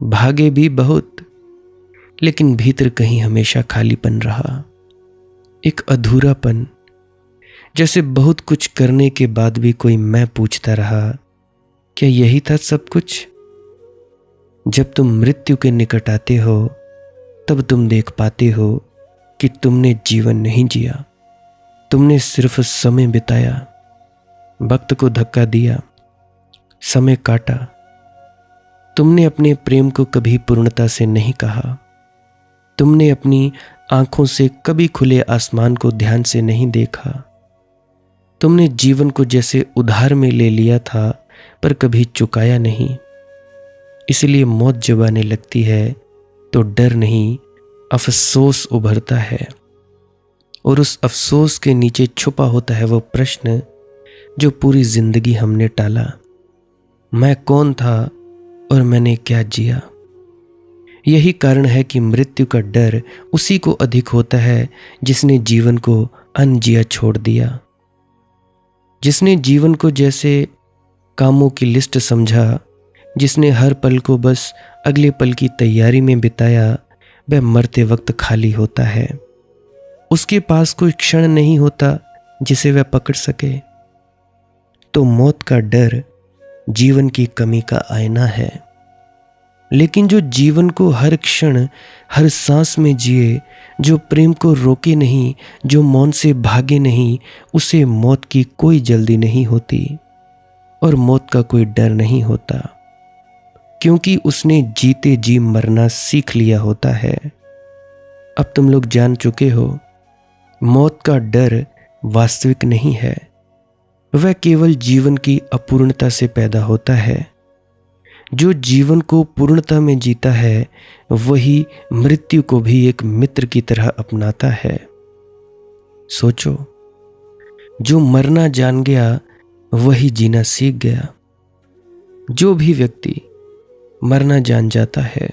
भागे भी बहुत, लेकिन भीतर कहीं हमेशा खालीपन रहा, एक अधूरापन। जैसे बहुत कुछ करने के बाद भी कोई मैं पूछता रहा, क्या यही था सब कुछ? जब तुम मृत्यु के निकट आते हो, तब तुम देख पाते हो कि तुमने जीवन नहीं जिया। तुमने सिर्फ समय बिताया, वक्त को धक्का दिया, समय काटा। तुमने अपने प्रेम को कभी पूर्णता से नहीं कहा। तुमने अपनी आंखों से कभी खुले आसमान को ध्यान से नहीं देखा। तुमने जीवन को जैसे उधार में ले लिया था, पर कभी चुकाया नहीं। इसलिए मौत जब आने लगती है तो डर नहीं, अफसोस उभरता है। और उस अफसोस के नीचे छुपा होता है वो प्रश्न जो पूरी जिंदगी हमने टाला। मैं कौन था और मैंने क्या जिया? यही कारण है कि मृत्यु का डर उसी को अधिक होता है जिसने जीवन को अन्न जिया छोड़ दिया। जिसने जीवन को जैसे कामों की लिस्ट समझा, जिसने हर पल को बस अगले पल की तैयारी में बिताया, वह मरते वक्त खाली होता है। उसके पास कोई क्षण नहीं होता जिसे वह पकड़ सके। तो मौत का डर जीवन की कमी का आईना है। लेकिन जो जीवन को हर क्षण, हर सांस में जिए, जो प्रेम को रोके नहीं, जो मौन से भागे नहीं, उसे मौत की कोई जल्दी नहीं होती और मौत का कोई डर नहीं होता, क्योंकि उसने जीते जी मरना सीख लिया होता है। अब तुम लोग जान चुके हो, मौत का डर वास्तविक नहीं है, वह केवल जीवन की अपूर्णता से पैदा होता है। जो जीवन को पूर्णता में जीता है, वही मृत्यु को भी एक मित्र की तरह अपनाता है। सोचो, जो मरना जान गया वही जीना सीख गया। जो भी व्यक्ति मरना जान जाता है,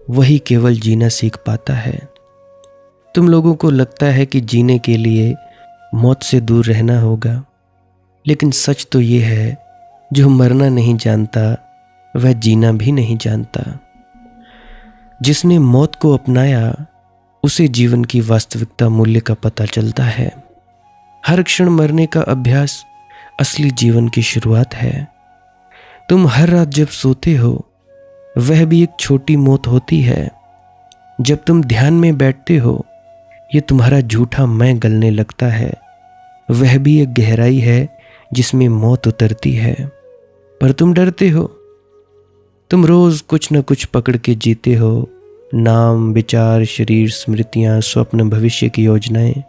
वही केवल जीना सीख पाता है। तुम लोगों को लगता है कि जीने के लिए मौत से दूर रहना होगा, लेकिन सच तो ये है, जो मरना नहीं जानता वह जीना भी नहीं जानता। जिसने मौत को अपनाया, उसे जीवन की वास्तविकता मूल्य का पता चलता है। हर क्षण मरने का अभ्यास असली जीवन की शुरुआत है। तुम हर रात जब सोते हो, वह भी एक छोटी मौत होती है। जब तुम ध्यान में बैठते हो, ये तुम्हारा झूठा मैं गलने लगता है। वह भी एक गहराई है जिसमें मौत उतरती है, पर तुम डरते हो। तुम रोज कुछ न कुछ पकड़ के जीते हो, नाम, विचार, शरीर, स्मृतियां, स्वप्न, भविष्य की योजनाएं।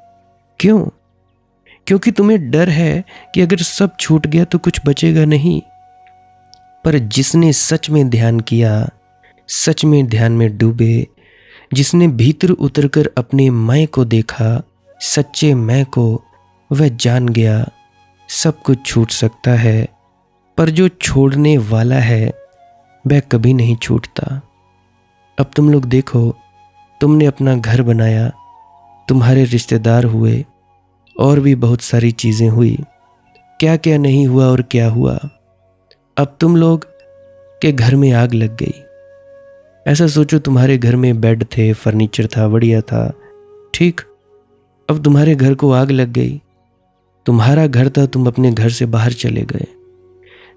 क्यों? क्योंकि तुम्हें डर है कि अगर सब छूट गया तो कुछ बचेगा नहीं। पर जिसने सच में ध्यान किया, सच में ध्यान में डूबे, जिसने भीतर उतरकर अपने मैं को देखा, सच्चे मैं को, वह जान गया सब कुछ छूट सकता है, पर जो छोड़ने वाला है वह कभी नहीं छूटता। अब तुम लोग देखो, तुमने अपना घर बनाया, तुम्हारे रिश्तेदार हुए, और भी बहुत सारी चीज़ें हुई। क्या क्या नहीं हुआ और क्या हुआ। अब तुम लोग के घर में आग लग गई। ऐसा सोचो, तुम्हारे घर में बेड थे, फर्नीचर था, बढ़िया था, ठीक। अब तुम्हारे घर को आग लग गई। तुम्हारा घर था, तुम अपने घर से बाहर चले गए।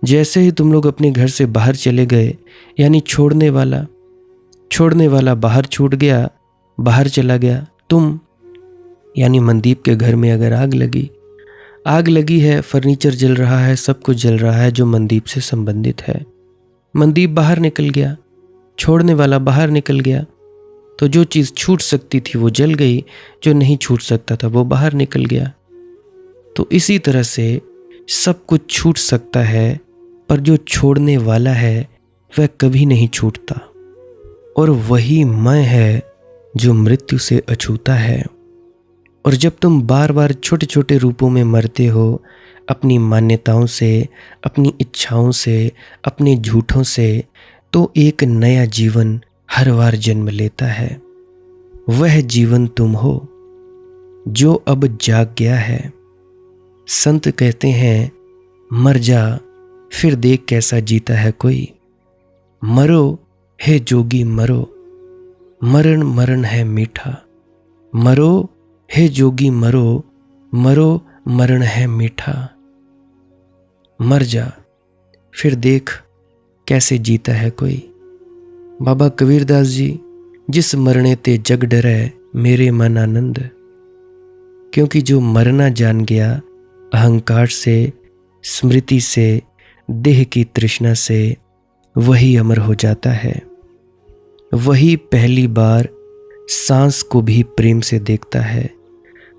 जैसे ही तुम लोग अपने घर से बाहर चले गए, यानी छोड़ने वाला बाहर छूट गया, बाहर चला गया। तुम यानी मनदीप के घर में अगर आग लगी है, फर्नीचर जल रहा है, सब कुछ जल रहा है जो मनदीप से संबंधित है। मनदीप बाहर निकल गया, छोड़ने वाला बाहर निकल गया, तो जो चीज़ छूट सकती थी वो जल गई, जो नहीं छूट सकता था वो बाहर निकल गया। तो इसी तरह से सब कुछ छूट सकता है, पर जो छोड़ने वाला है वह कभी नहीं छूटता। और वही मैं है जो मृत्यु से अछूता है। और जब तुम बार बार छोटे छोटे रूपों में मरते हो, अपनी मान्यताओं से, अपनी इच्छाओं से, अपने झूठों से, तो एक नया जीवन हर बार जन्म लेता है। वह जीवन तुम हो जो अब जाग गया है। संत कहते हैं, मर जा फिर देख कैसा जीता है कोई। मरो हे जोगी मरो, मरण मरण है मीठा। मरो हे जोगी मरो, मरो मरण है मीठा। मर जा फिर देख कैसे जीता है कोई। बाबा कबीरदास जी, जिस मरने ते जग डरै मेरे मन आनंद। क्योंकि जो मरना जान गया, अहंकार से, स्मृति से, देह की तृष्णा से, वही अमर हो जाता है। वही पहली बार सांस को भी प्रेम से देखता है,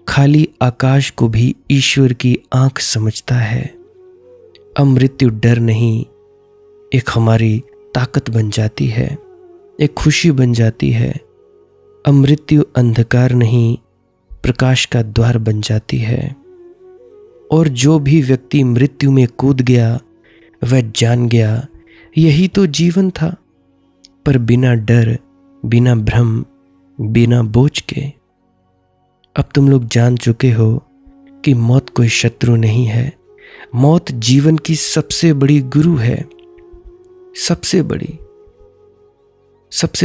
खाली आकाश को भी ईश्वर की आंख समझता है। अब मृत्यु डर नहीं, एक हमारी ताकत बन जाती है, एक खुशी बन जाती है। अब मृत्यु अंधकार नहीं, प्रकाश का द्वार बन जाती है। और जो भी व्यक्ति मृत्यु में कूद गया, वह जान गया यही तो जीवन था, पर बिना डर, बिना भ्रम, बिना बोझ के। अब तुम लोग जान चुके हो कि मौत कोई शत्रु नहीं है। मौत जीवन की सबसे बड़ी गुरु है, सबसे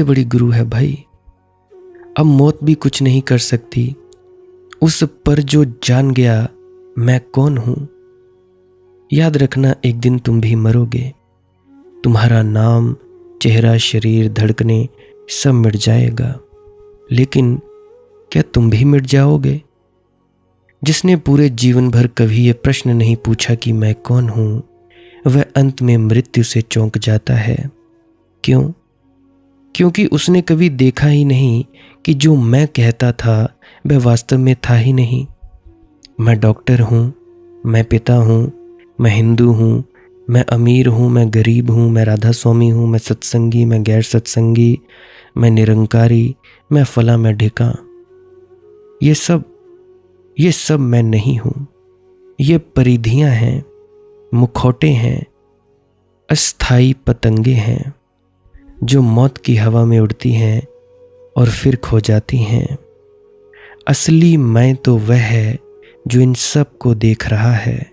बड़ी गुरु है भाई। अब मौत भी कुछ नहीं कर सकती उस पर जो जान गया मैं कौन हूं। याद रखना, एक दिन तुम भी मरोगे। तुम्हारा नाम, चेहरा, शरीर, धड़कने सब मिट जाएगा, लेकिन क्या तुम भी मिट जाओगे? जिसने पूरे जीवन भर कभी यह प्रश्न नहीं पूछा कि मैं कौन हूं, वह अंत में मृत्यु से चौंक जाता है। क्यों? क्योंकि उसने कभी देखा ही नहीं कि जो मैं कहता था वह वास्तव में था ही नहीं। मैं डॉक्टर हूं, मैं पिता हूं, मैं हिंदू हूं, मैं अमीर हूं, मैं गरीब हूं, मैं राधा स्वामी हूं, मैं सत्संगी, मैं गैर सत्संगी, मैं निरंकारी, मैं फला, मैं ढिका। ये सब मैं नहीं हूं। ये परिधियां हैं, मुखौटे हैं, अस्थाई पतंगे हैं जो मौत की हवा में उड़ती हैं और फिर खो जाती हैं। असली मैं तो वह है जो इन सब को देख रहा है,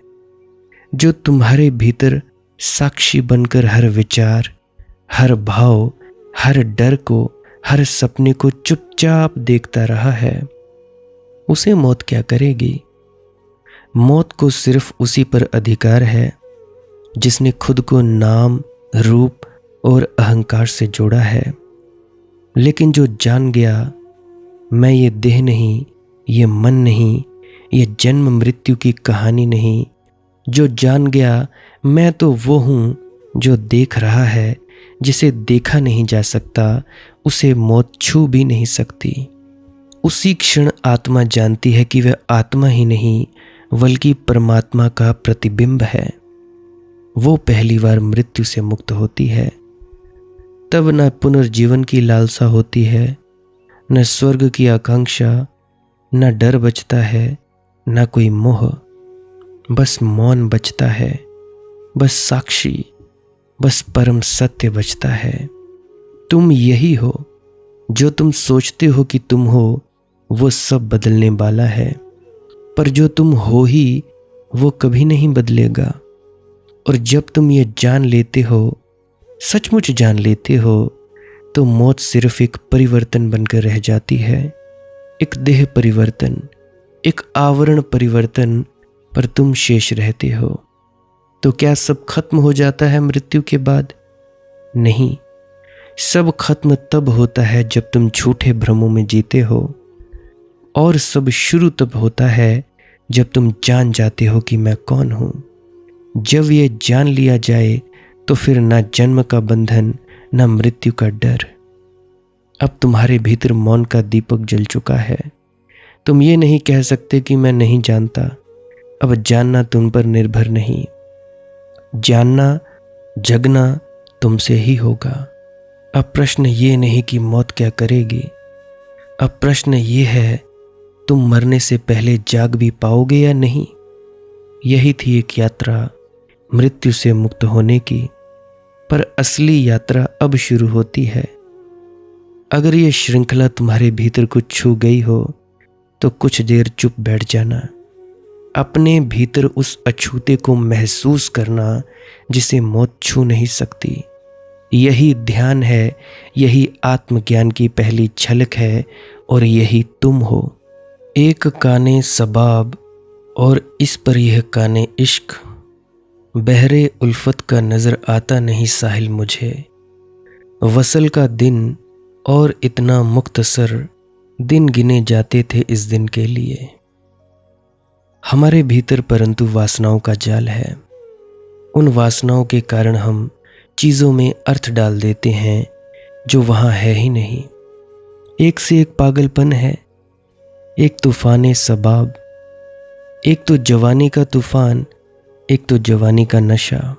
जो तुम्हारे भीतर साक्षी बनकर हर विचार, हर भाव, हर डर को, हर सपने को चुपचाप देखता रहा है। उसे मौत क्या करेगी? मौत को सिर्फ उसी पर अधिकार है जिसने खुद को नाम, रूप और अहंकार से जोड़ा है। लेकिन जो जान गया मैं ये देह नहीं, ये मन नहीं, ये जन्म मृत्यु की कहानी नहीं, जो जान गया मैं तो वो हूं जो देख रहा है, जिसे देखा नहीं जा सकता, उसे मौत छू भी नहीं सकती। उसी क्षण आत्मा जानती है कि वह आत्मा ही नहीं बल्कि परमात्मा का प्रतिबिंब है। वो पहली बार मृत्यु से मुक्त होती है। तब न पुनर्जीवन की लालसा होती है, न स्वर्ग की आकांक्षा, न डर बचता है, न कोई मोह। बस मौन बचता है, बस साक्षी, बस परम सत्य बचता है। तुम यही हो जो तुम सोचते हो कि तुम हो, वो सब बदलने वाला है, पर जो तुम हो ही वो कभी नहीं बदलेगा। और जब तुम ये जान लेते हो, सचमुच जान लेते हो, तो मौत सिर्फ एक परिवर्तन बनकर रह जाती है, एक देह परिवर्तन, एक आवरण परिवर्तन, पर तुम शेष रहते हो। तो क्या सब खत्म हो जाता है मृत्यु के बाद? नहीं, सब खत्म तब होता है जब तुम झूठे भ्रमों में जीते हो, और सब शुरू तब होता है जब तुम जान जाते हो कि मैं कौन हूं। जब ये जान लिया जाए तो फिर ना जन्म का बंधन, ना मृत्यु का डर। अब तुम्हारे भीतर मौन का दीपक जल चुका है। तुम ये नहीं कह सकते कि मैं नहीं जानता। अब जानना तुम पर निर्भर नहीं, जानना, जगना तुमसे ही होगा। अब प्रश्न ये नहीं कि मौत क्या करेगी, अब प्रश्न ये है तुम मरने से पहले जाग भी पाओगे या नहीं। यही थी एक यात्रा मृत्यु से मुक्त होने की, पर असली यात्रा अब शुरू होती है। अगर ये श्रृंखला तुम्हारे भीतर को छू गई हो तो कुछ देर चुप बैठ जाना, अपने भीतर उस अछूते को महसूस करना जिसे मौत छू नहीं सकती। यही ध्यान है, यही आत्मज्ञान की पहली झलक है, और यही तुम हो। एक काने सबाब और इस पर यह काने इश्क, बहरे उल्फत का नजर आता नहीं साहिल मुझे। वसल का दिन और इतना मुख्तसर दिन गिने जाते थे इस दिन के लिए। हमारे भीतर परंतु वासनाओं का जाल है। उन वासनाओं के कारण हम चीज़ों में अर्थ डाल देते हैं जो वहाँ है ही नहीं। एक से एक पागलपन है, एक तूफान सबाब, एक तो जवानी का तूफान, एक तो जवानी का नशा।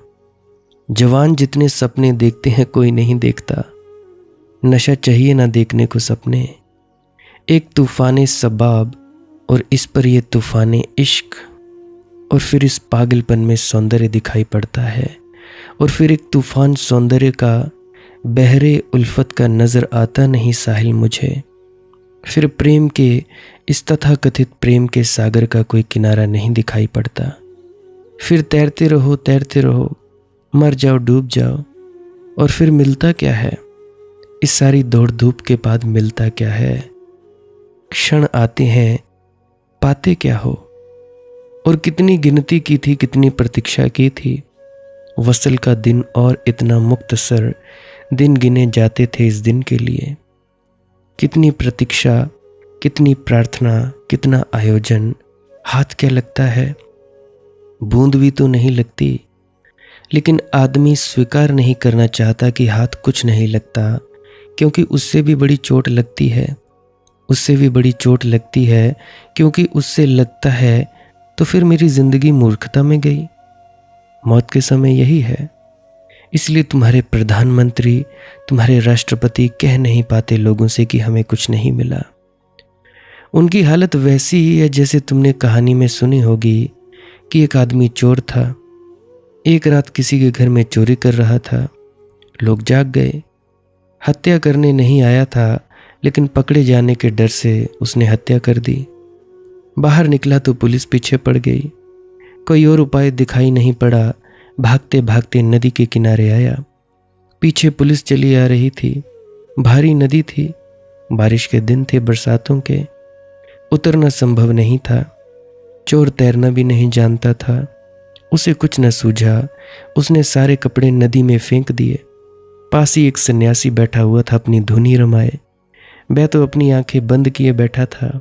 जवान जितने सपने देखते हैं कोई नहीं देखता, नशा चाहिए ना देखने को सपने। एक तूफान सबाब और इस पर यह तूफान इश्क, और फिर इस पागलपन में सौंदर्य दिखाई पड़ता है, और फिर एक तूफान सौंदर्य का, बहरे उल्फत का नजर आता नहीं साहिल मुझे। फिर प्रेम के इस तथाकथित प्रेम के सागर का कोई किनारा नहीं दिखाई पड़ता। फिर तैरते रहो, मर जाओ, डूब जाओ, और फिर मिलता क्या है? इस सारी दौड़ धूप के बाद मिलता क्या है? क्षण आते हैं, पाते क्या हो? और कितनी गिनती की थी, कितनी प्रतीक्षा की थी। वसल का दिन और इतना मुक्तसर दिन गिने जाते थे इस दिन के लिए। कितनी प्रतीक्षा, कितनी प्रार्थना, कितना आयोजन। हाथ क्या लगता है? बूंद भी तो नहीं लगती। लेकिन आदमी स्वीकार नहीं करना चाहता कि हाथ कुछ नहीं लगता, क्योंकि उससे भी बड़ी चोट लगती है। उससे भी बड़ी चोट लगती है क्योंकि उससे लगता है तो फिर मेरी जिंदगी मूर्खता में गई। मौत के समय यही है। इसलिए तुम्हारे प्रधानमंत्री, तुम्हारे राष्ट्रपति कह नहीं पाते लोगों से कि हमें कुछ नहीं मिला। उनकी हालत वैसी ही है जैसे तुमने कहानी में सुनी होगी कि एक आदमी चोर था। एक रात किसी के घर में चोरी कर रहा था। लोग जाग गए। हत्या करने नहीं आया था, लेकिन पकड़े जाने के डर से उसने हत्या कर दी। बाहर निकला तो पुलिस पीछे पड़ गई। कोई और उपाय दिखाई नहीं पड़ा। भागते भागते नदी के किनारे आया। पीछे पुलिस चली आ रही थी। भारी नदी थी, बारिश के दिन थे, बरसातों के। उतरना संभव नहीं था। चोर तैरना भी नहीं जानता था। उसे कुछ न सूझा। उसने सारे कपड़े नदी में फेंक दिए। पास ही एक सन्यासी बैठा हुआ था अपनी धुनी रमाए। वह तो अपनी आंखें बंद किए बैठा था।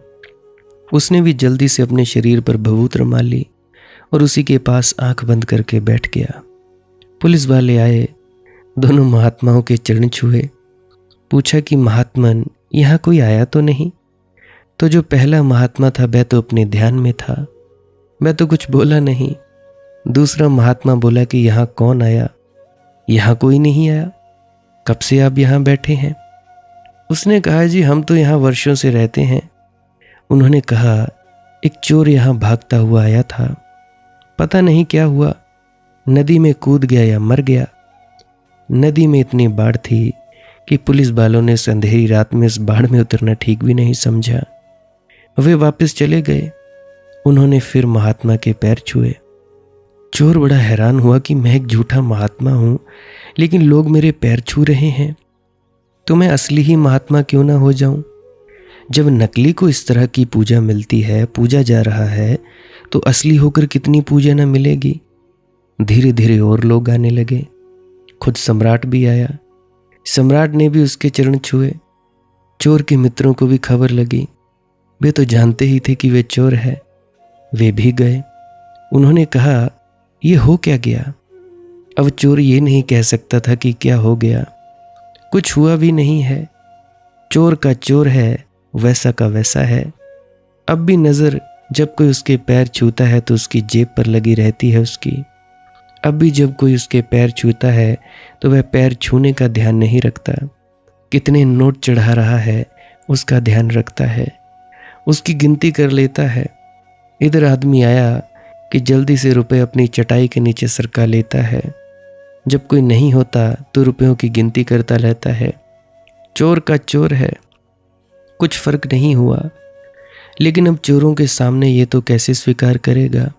उसने भी जल्दी से अपने शरीर पर भभूत रमा ली और उसी के पास आंख बंद करके बैठ गया। पुलिस वाले आए, दोनों महात्माओं के चरण छुए। पूछा कि महात्मन, यहाँ कोई आया तो नहीं? तो जो पहला महात्मा था वह तो अपने ध्यान में था, वह तो कुछ बोला नहीं। दूसरा महात्मा बोला कि यहाँ कौन आया? यहाँ कोई नहीं आया। कब से आप यहाँ बैठे हैं? उसने कहा, जी हम तो यहाँ वर्षों से रहते हैं। उन्होंने कहा, एक चोर यहाँ भागता हुआ आया था, पता नहीं क्या हुआ, नदी में कूद गया या मर गया। नदी में इतनी बाढ़ थी कि पुलिस वालों ने उस अंधेरी रात में उस बाढ़ में उतरना ठीक भी नहीं समझा। वे वापस चले गए। उन्होंने फिर महात्मा के पैर छुए। चोर बड़ा हैरान हुआ कि मैं एक झूठा महात्मा हूं, लेकिन लोग मेरे पैर छू रहे हैं, तो मैं असली ही महात्मा क्यों ना हो जाऊं? जब नकली को इस तरह की पूजा मिलती है, पूजा जा रहा है, तो असली होकर कितनी पूजा न मिलेगी। धीरे धीरे और लोग आने लगे। खुद सम्राट भी आया। सम्राट ने भी उसके चरण छुए। चोर के मित्रों को भी खबर लगी। वे तो जानते ही थे कि वे चोर है। वे भी गए। उन्होंने कहा, ये हो क्या गया? अब चोर ये नहीं कह सकता था कि क्या हो गया। कुछ हुआ भी नहीं है। चोर का चोर है, वैसा का वैसा है। अब भी नजर जब कोई उसके पैर छूता है तो उसकी जेब पर लगी रहती है उसकी। अब भी जब कोई उसके पैर छूता है तो वह पैर छूने का ध्यान नहीं रखता। कितने नोट चढ़ा रहा है उसका ध्यान रखता है, उसकी गिनती कर लेता है। इधर आदमी आया कि जल्दी से रुपए अपनी चटाई के नीचे सरका लेता है। जब कोई नहीं होता तो रुपयों की गिनती करता रहता है। चोर का चोर है, कुछ फर्क नहीं हुआ। लेकिन अब चोरों के सामने ये तो कैसे स्वीकार करेगा।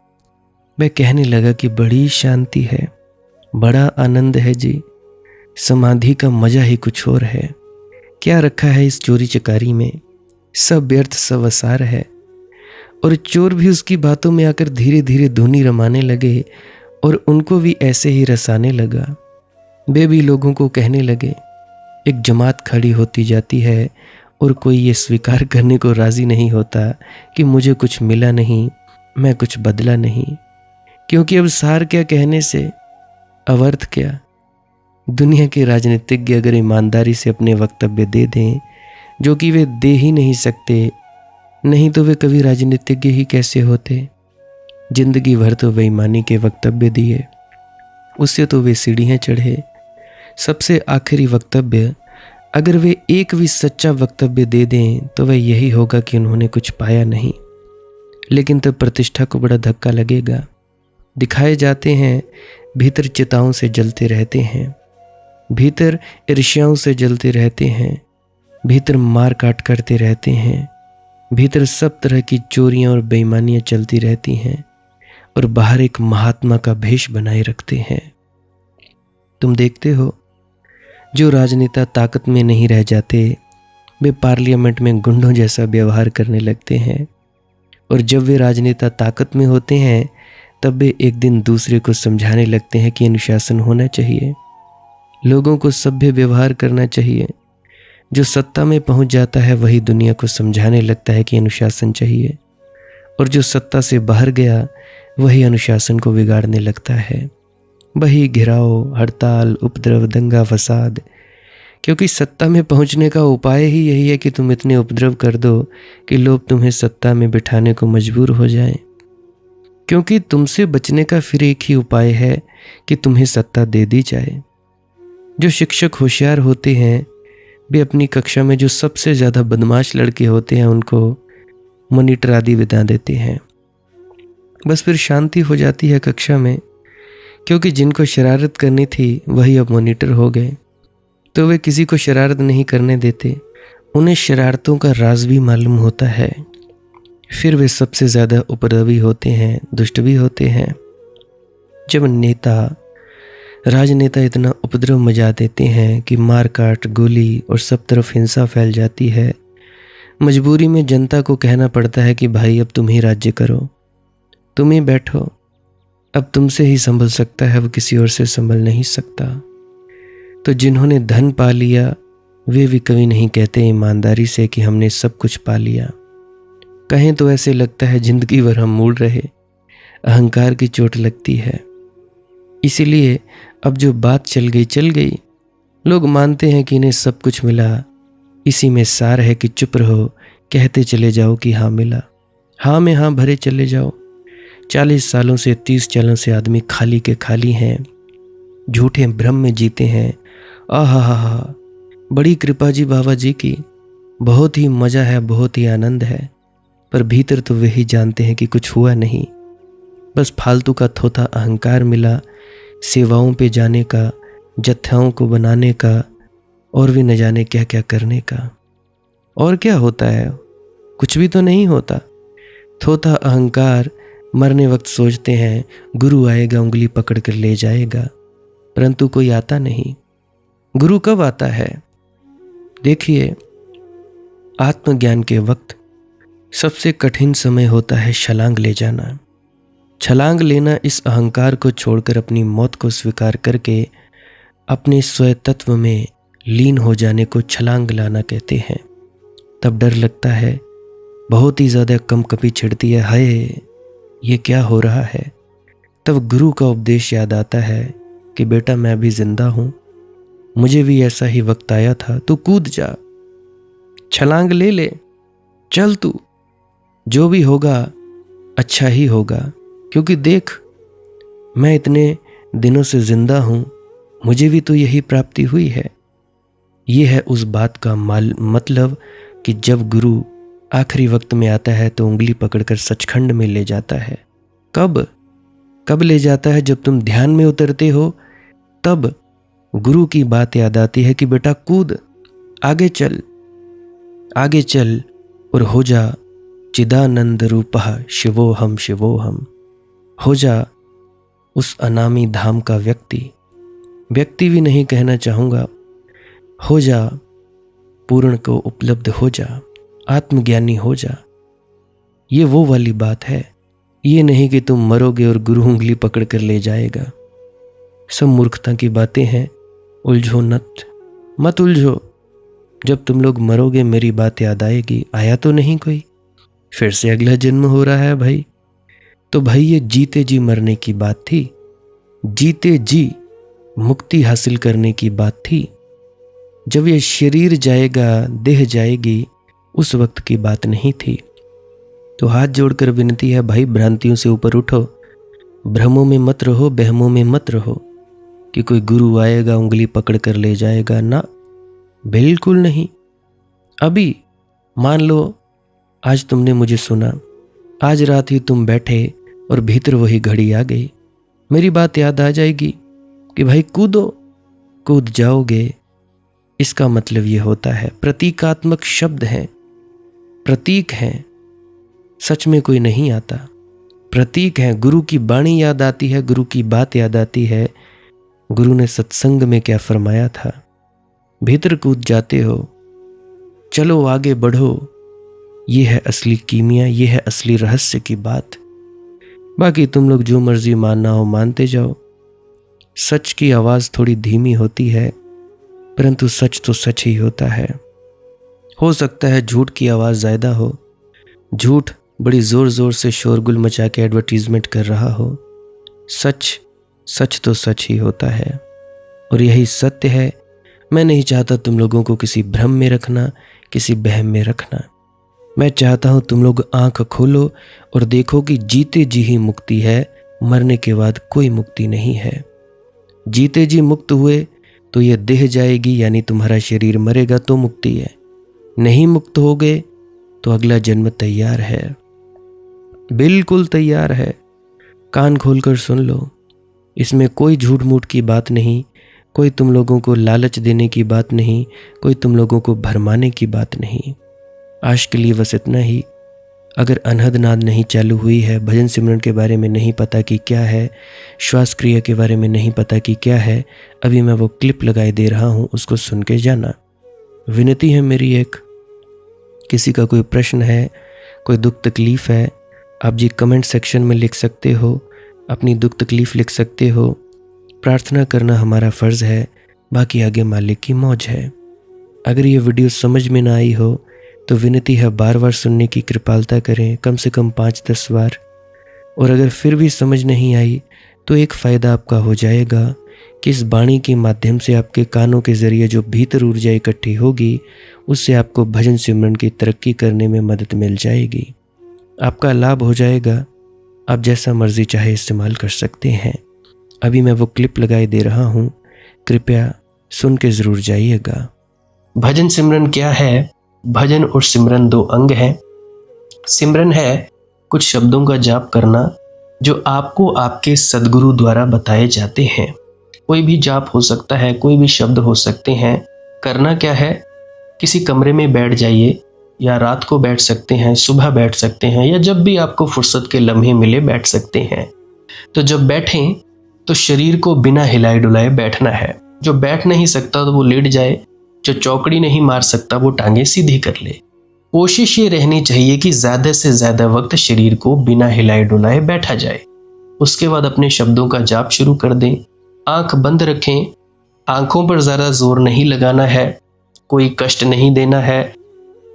वह कहने लगा कि बड़ी शांति है, बड़ा आनंद है जी, समाधि का मजा ही कुछ और है। क्या रखा है इस चोरी चकारी में? सब व्यर्थ, सब असार है। और चोर भी उसकी बातों में आकर धीरे धीरे धुनी रमाने लगे और उनको भी ऐसे ही रसाने लगा। वे भी लोगों को कहने लगे। एक जमात खड़ी होती जाती है और कोई ये स्वीकार करने को राजी नहीं होता कि मुझे कुछ मिला नहीं, मैं कुछ बदला नहीं। क्योंकि अब सार क्या कहने से, अवर्थ क्या। दुनिया के राजनीतिज्ञ अगर ईमानदारी से अपने वक्तव्य दे दें, जो कि वे दे ही नहीं सकते, नहीं तो वे कभी राजनीतिज्ञ ही कैसे होते। जिंदगी भर तो बेईमानी के वक्तव्य दिए, उससे तो वे सीढ़ियाँ चढ़े। सबसे आखिरी वक्तव्य अगर वे एक भी सच्चा वक्तव्य दे दें तो वह यही होगा कि उन्होंने कुछ पाया नहीं। लेकिन तब प्रतिष्ठा को बड़ा धक्का लगेगा। दिखाए जाते हैं, भीतर चिताओं से जलते रहते हैं, भीतर ईर्ष्याओं से जलते रहते हैं। भीतर मार काट करते रहते हैं, भीतर सब तरह की चोरियां और बेईमानियां चलती रहती हैं और बाहर एक महात्मा का भेष बनाए रखते हैं। तुम देखते हो जो राजनेता ताकत में नहीं रह जाते वे पार्लियामेंट में गुंडों जैसा व्यवहार करने लगते हैं, और जब वे राजनेता ताकत में होते हैं तब वे एक दिन दूसरे को समझाने लगते हैं कि अनुशासन होना चाहिए, लोगों को सभ्य व्यवहार करना चाहिए। जो सत्ता में पहुंच जाता है वही दुनिया को समझाने लगता है कि अनुशासन चाहिए, और जो सत्ता से बाहर गया वही अनुशासन को बिगाड़ने लगता है। वही घिराव, हड़ताल, उपद्रव, दंगा फसाद, क्योंकि सत्ता में पहुंचने का उपाय ही यही है कि तुम इतने उपद्रव कर दो कि लोग तुम्हें सत्ता में बिठाने को मजबूर हो जाएं। क्योंकि तुमसे बचने का फिर एक ही उपाय है कि तुम्हें सत्ता दे दी जाए। जो शिक्षक होशियार होते हैं वे अपनी कक्षा में जो सबसे ज़्यादा बदमाश लड़के होते हैं उनको मॉनिटर आदि बिता देते हैं। बस फिर शांति हो जाती है कक्षा में, क्योंकि जिनको शरारत करनी थी वही अब मॉनिटर हो गए, तो वे किसी को शरारत नहीं करने देते। उन्हें शरारतों का राज भी मालूम होता है। फिर वे सबसे ज़्यादा उपद्रवी होते हैं, दुष्ट भी होते हैं। जब राजनेता इतना उपद्रव मचा देते हैं कि मार काट, गोली और सब तरफ हिंसा फैल जाती है, मजबूरी में जनता को कहना पड़ता है कि भाई अब तुम ही राज्य करो, तुम ही बैठो, अब तुमसे ही संभल सकता है, वो किसी और से संभल नहीं सकता। तो जिन्होंने धन पा लिया वे भी कभी नहीं कहते ईमानदारी से कि हमने सब कुछ पा लिया। कहें तो ऐसे लगता है जिंदगी भर हम मूड रहे, अहंकार की चोट लगती है। इसीलिए अब जो बात चल गई, लोग मानते हैं कि इन्हें सब कुछ मिला। इसी में सार है कि चुप रहो, कहते चले जाओ कि हाँ मिला, हाँ में हाँ भरे चले जाओ। 40 सालों से 30 सालों से आदमी खाली के खाली हैं, झूठे भ्रम में जीते हैं। आहा, बड़ी कृपा जी बाबा जी की, बहुत ही मज़ा है, बहुत ही आनंद है, पर भीतर तो वही जानते हैं कि कुछ हुआ नहीं। बस फालतू का थोथा अहंकार मिला, सेवाओं पे जाने का, जत्थाओं को बनाने का, और भी न जाने क्या क्या करने का। और क्या होता है? कुछ भी तो नहीं होता। थोथा अहंकार मरने वक्त सोचते हैं गुरु आएगा, उंगली पकड़ कर ले जाएगा, परंतु कोई आता नहीं। गुरु कब आता है? देखिए, आत्मज्ञान के वक्त सबसे कठिन समय होता है छलांग ले जाना। छलांग लेना इस अहंकार को छोड़कर अपनी मौत को स्वीकार करके अपने स्वतत्व में लीन हो जाने को छलांग लाना कहते हैं। तब डर लगता है, बहुत ही ज़्यादा कंपकपी छिड़ती है, हाय ये क्या हो रहा है। तब गुरु का उपदेश याद आता है कि बेटा मैं भी जिंदा हूँ, मुझे भी ऐसा ही वक्त आया था, तू कूद जा, छलांग ले ले, चल तू, जो भी होगा अच्छा ही होगा। क्योंकि देख मैं इतने दिनों से जिंदा हूँ, मुझे भी तो यही प्राप्ति हुई है। ये है उस बात का मतलब कि जब गुरु आखिरी वक्त में आता है तो उंगली पकड़कर सचखंड में ले जाता है। कब ले जाता है? जब तुम ध्यान में उतरते हो तब गुरु की बात याद आती है कि बेटा कूद, आगे चल और हो जा चिदानंद रूपः शिवोहम शिवोहम। हो जा उस अनामी धाम का व्यक्ति भी नहीं कहना चाहूँगा, हो जा पूर्ण को उपलब्ध हो जा, आत्मज्ञानी हो जा। ये वो वाली बात है, ये नहीं कि तुम मरोगे और गुरु उंगली पकड़ कर ले जाएगा। सब मूर्खता की बातें हैं, उलझो मत उलझो। जब तुम लोग मरोगे मेरी बात याद आएगी, आया तो नहीं कोई, फिर से अगला जन्म हो रहा है भाई। तो भाई ये जीते जी मरने की बात थी, जीते जी मुक्ति हासिल करने की बात थी। जब ये शरीर जाएगा, देह जाएगी, उस वक्त की बात नहीं थी। तो हाथ जोड़कर विनती है भाई, भ्रांतियों से ऊपर उठो, भ्रमों में मत रहो, बहमों में मत रहो कि कोई गुरु आएगा उंगली पकड़ कर ले जाएगा, ना, बिल्कुल नहीं। अभी मान लो आज तुमने मुझे सुना, आज रात ही तुम बैठे और भीतर वही घड़ी आ गई, मेरी बात याद आ जाएगी कि भाई कूदो, कूद जाओगे इसका मतलब ये होता है, प्रतीकात्मक शब्द हैं, प्रतीक हैं, सच में कोई नहीं आता। प्रतीक हैं, गुरु की वाणी याद आती है, गुरु की बात याद आती है, गुरु ने सत्संग में क्या फरमाया था। भीतर कूद जाते हो, चलो आगे बढ़ो, ये है असली कीमिया, ये है असली रहस्य की बात। बाकी तुम लोग जो मर्जी मानना हो मानते जाओ। सच की आवाज़ थोड़ी धीमी होती है, परंतु सच तो सच ही होता है। हो सकता है झूठ की आवाज़ ज़्यादा हो, झूठ बड़ी ज़ोर ज़ोर से शोरगुल मचा के एडवर्टीजमेंट कर रहा हो। सच सच तो सच ही होता है, और यही सत्य है। मैं नहीं चाहता तुम लोगों को किसी भ्रम में रखना, किसी बहम में रखना। मैं चाहता हूँ तुम लोग आंख खोलो और देखो कि जीते जी ही मुक्ति है, मरने के बाद कोई मुक्ति नहीं है। जीते जी मुक्त हुए तो यह देह जाएगी, यानी तुम्हारा शरीर मरेगा तो मुक्ति है। नहीं मुक्त हो गए तो अगला जन्म तैयार है, बिल्कुल तैयार है। कान खोलकर सुन लो, इसमें कोई झूठ मूठ की बात नहीं, कोई तुम लोगों को लालच देने की बात नहीं, कोई तुम लोगों को भरमाने की बात नहीं। आज के लिए बस इतना ही। अगर अनहद नाद नहीं चालू हुई है, भजन सिमरन के बारे में नहीं पता कि क्या है, श्वास क्रिया के बारे में नहीं पता कि क्या है, अभी मैं वो क्लिप लगाए दे रहा हूँ, उसको सुन के जाना। विनती है मेरी एक, किसी का कोई प्रश्न है, कोई दुख तकलीफ़ है, आप जी कमेंट सेक्शन में लिख सकते हो, अपनी दुख तकलीफ़ लिख सकते हो। प्रार्थना करना हमारा फ़र्ज़ है, बाकी आगे मालिक की मौज है। अगर ये वीडियो समझ में ना आई हो तो विनती है बार बार सुनने की कृपालता करें, कम से कम 5-10 बार। और अगर फिर भी समझ नहीं आई तो एक फ़ायदा आपका हो जाएगा कि इस वाणी के माध्यम से आपके कानों के ज़रिए जो भीतर ऊर्जा इकट्ठी होगी, उससे आपको भजन सिमरन की तरक्की करने में मदद मिल जाएगी। आपका लाभ हो जाएगा, आप जैसा मर्जी चाहे इस्तेमाल कर सकते हैं। अभी मैं वो क्लिप लगाए दे रहा हूँ, कृपया सुन के ज़रूर जाइएगा। भजन सिमरन क्या है? भजन और सिमरन दो अंग हैं। सिमरन है कुछ शब्दों का जाप करना जो आपको आपके सद्गुरु द्वारा बताए जाते हैं। कोई भी जाप हो सकता है, कोई भी शब्द हो सकते हैं। करना क्या है? किसी कमरे में बैठ जाइए, या रात को बैठ सकते हैं, सुबह बैठ सकते हैं, या जब भी आपको फुर्सत के लम्हे मिले बैठ सकते हैं। तो जब बैठें तो शरीर को बिना हिलाए डुलाए बैठना है। जो बैठ नहीं सकता तो वो लेट जाए, जो चौकड़ी नहीं मार सकता वो टांगे सीधी कर ले। कोशिश ये रहनी चाहिए कि ज़्यादा से ज़्यादा वक्त शरीर को बिना हिलाए डुलाए बैठा जाए। उसके बाद अपने शब्दों का जाप शुरू कर दें। आंख बंद रखें, आंखों पर ज़्यादा जोर नहीं लगाना है, कोई कष्ट नहीं देना है,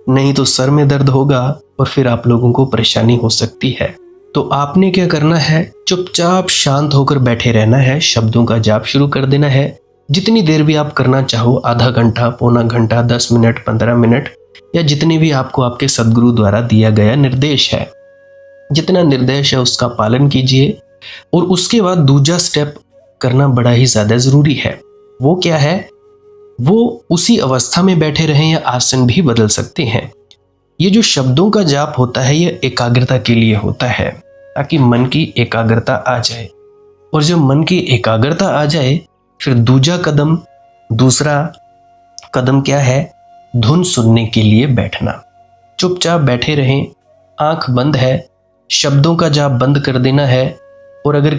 नहीं तो सर में दर्द होगा और फिर आप लोगों को परेशानी हो सकती है। तो आपने क्या करना है? चुपचाप शांत होकर बैठे रहना है, शब्दों का जाप शुरू कर देना है। जितनी देर भी आप करना चाहो, आधा घंटा, पौना घंटा, 10 मिनट, 15 मिनट, या जितनी भी आपको आपके सद्गुरु द्वारा दिया गया निर्देश है, जितना निर्देश है उसका पालन कीजिए। और उसके बाद दूसरा स्टेप करना बड़ा ही ज़्यादा ज़रूरी है। वो क्या है? वो उसी अवस्था में बैठे रहें या आसन भी बदल सकते हैं। ये जो शब्दों का जाप होता है ये एकाग्रता के लिए होता है, ताकि मन की एकाग्रता आ जाए। और जब मन की एकाग्रता आ जाए फिर दूसरा कदम क्या है? धुन सुनने के लिए बैठना। चुपचाप बैठे रहें, आंख बंद है, शब्दों का जाप बंद कर देना है। और अगर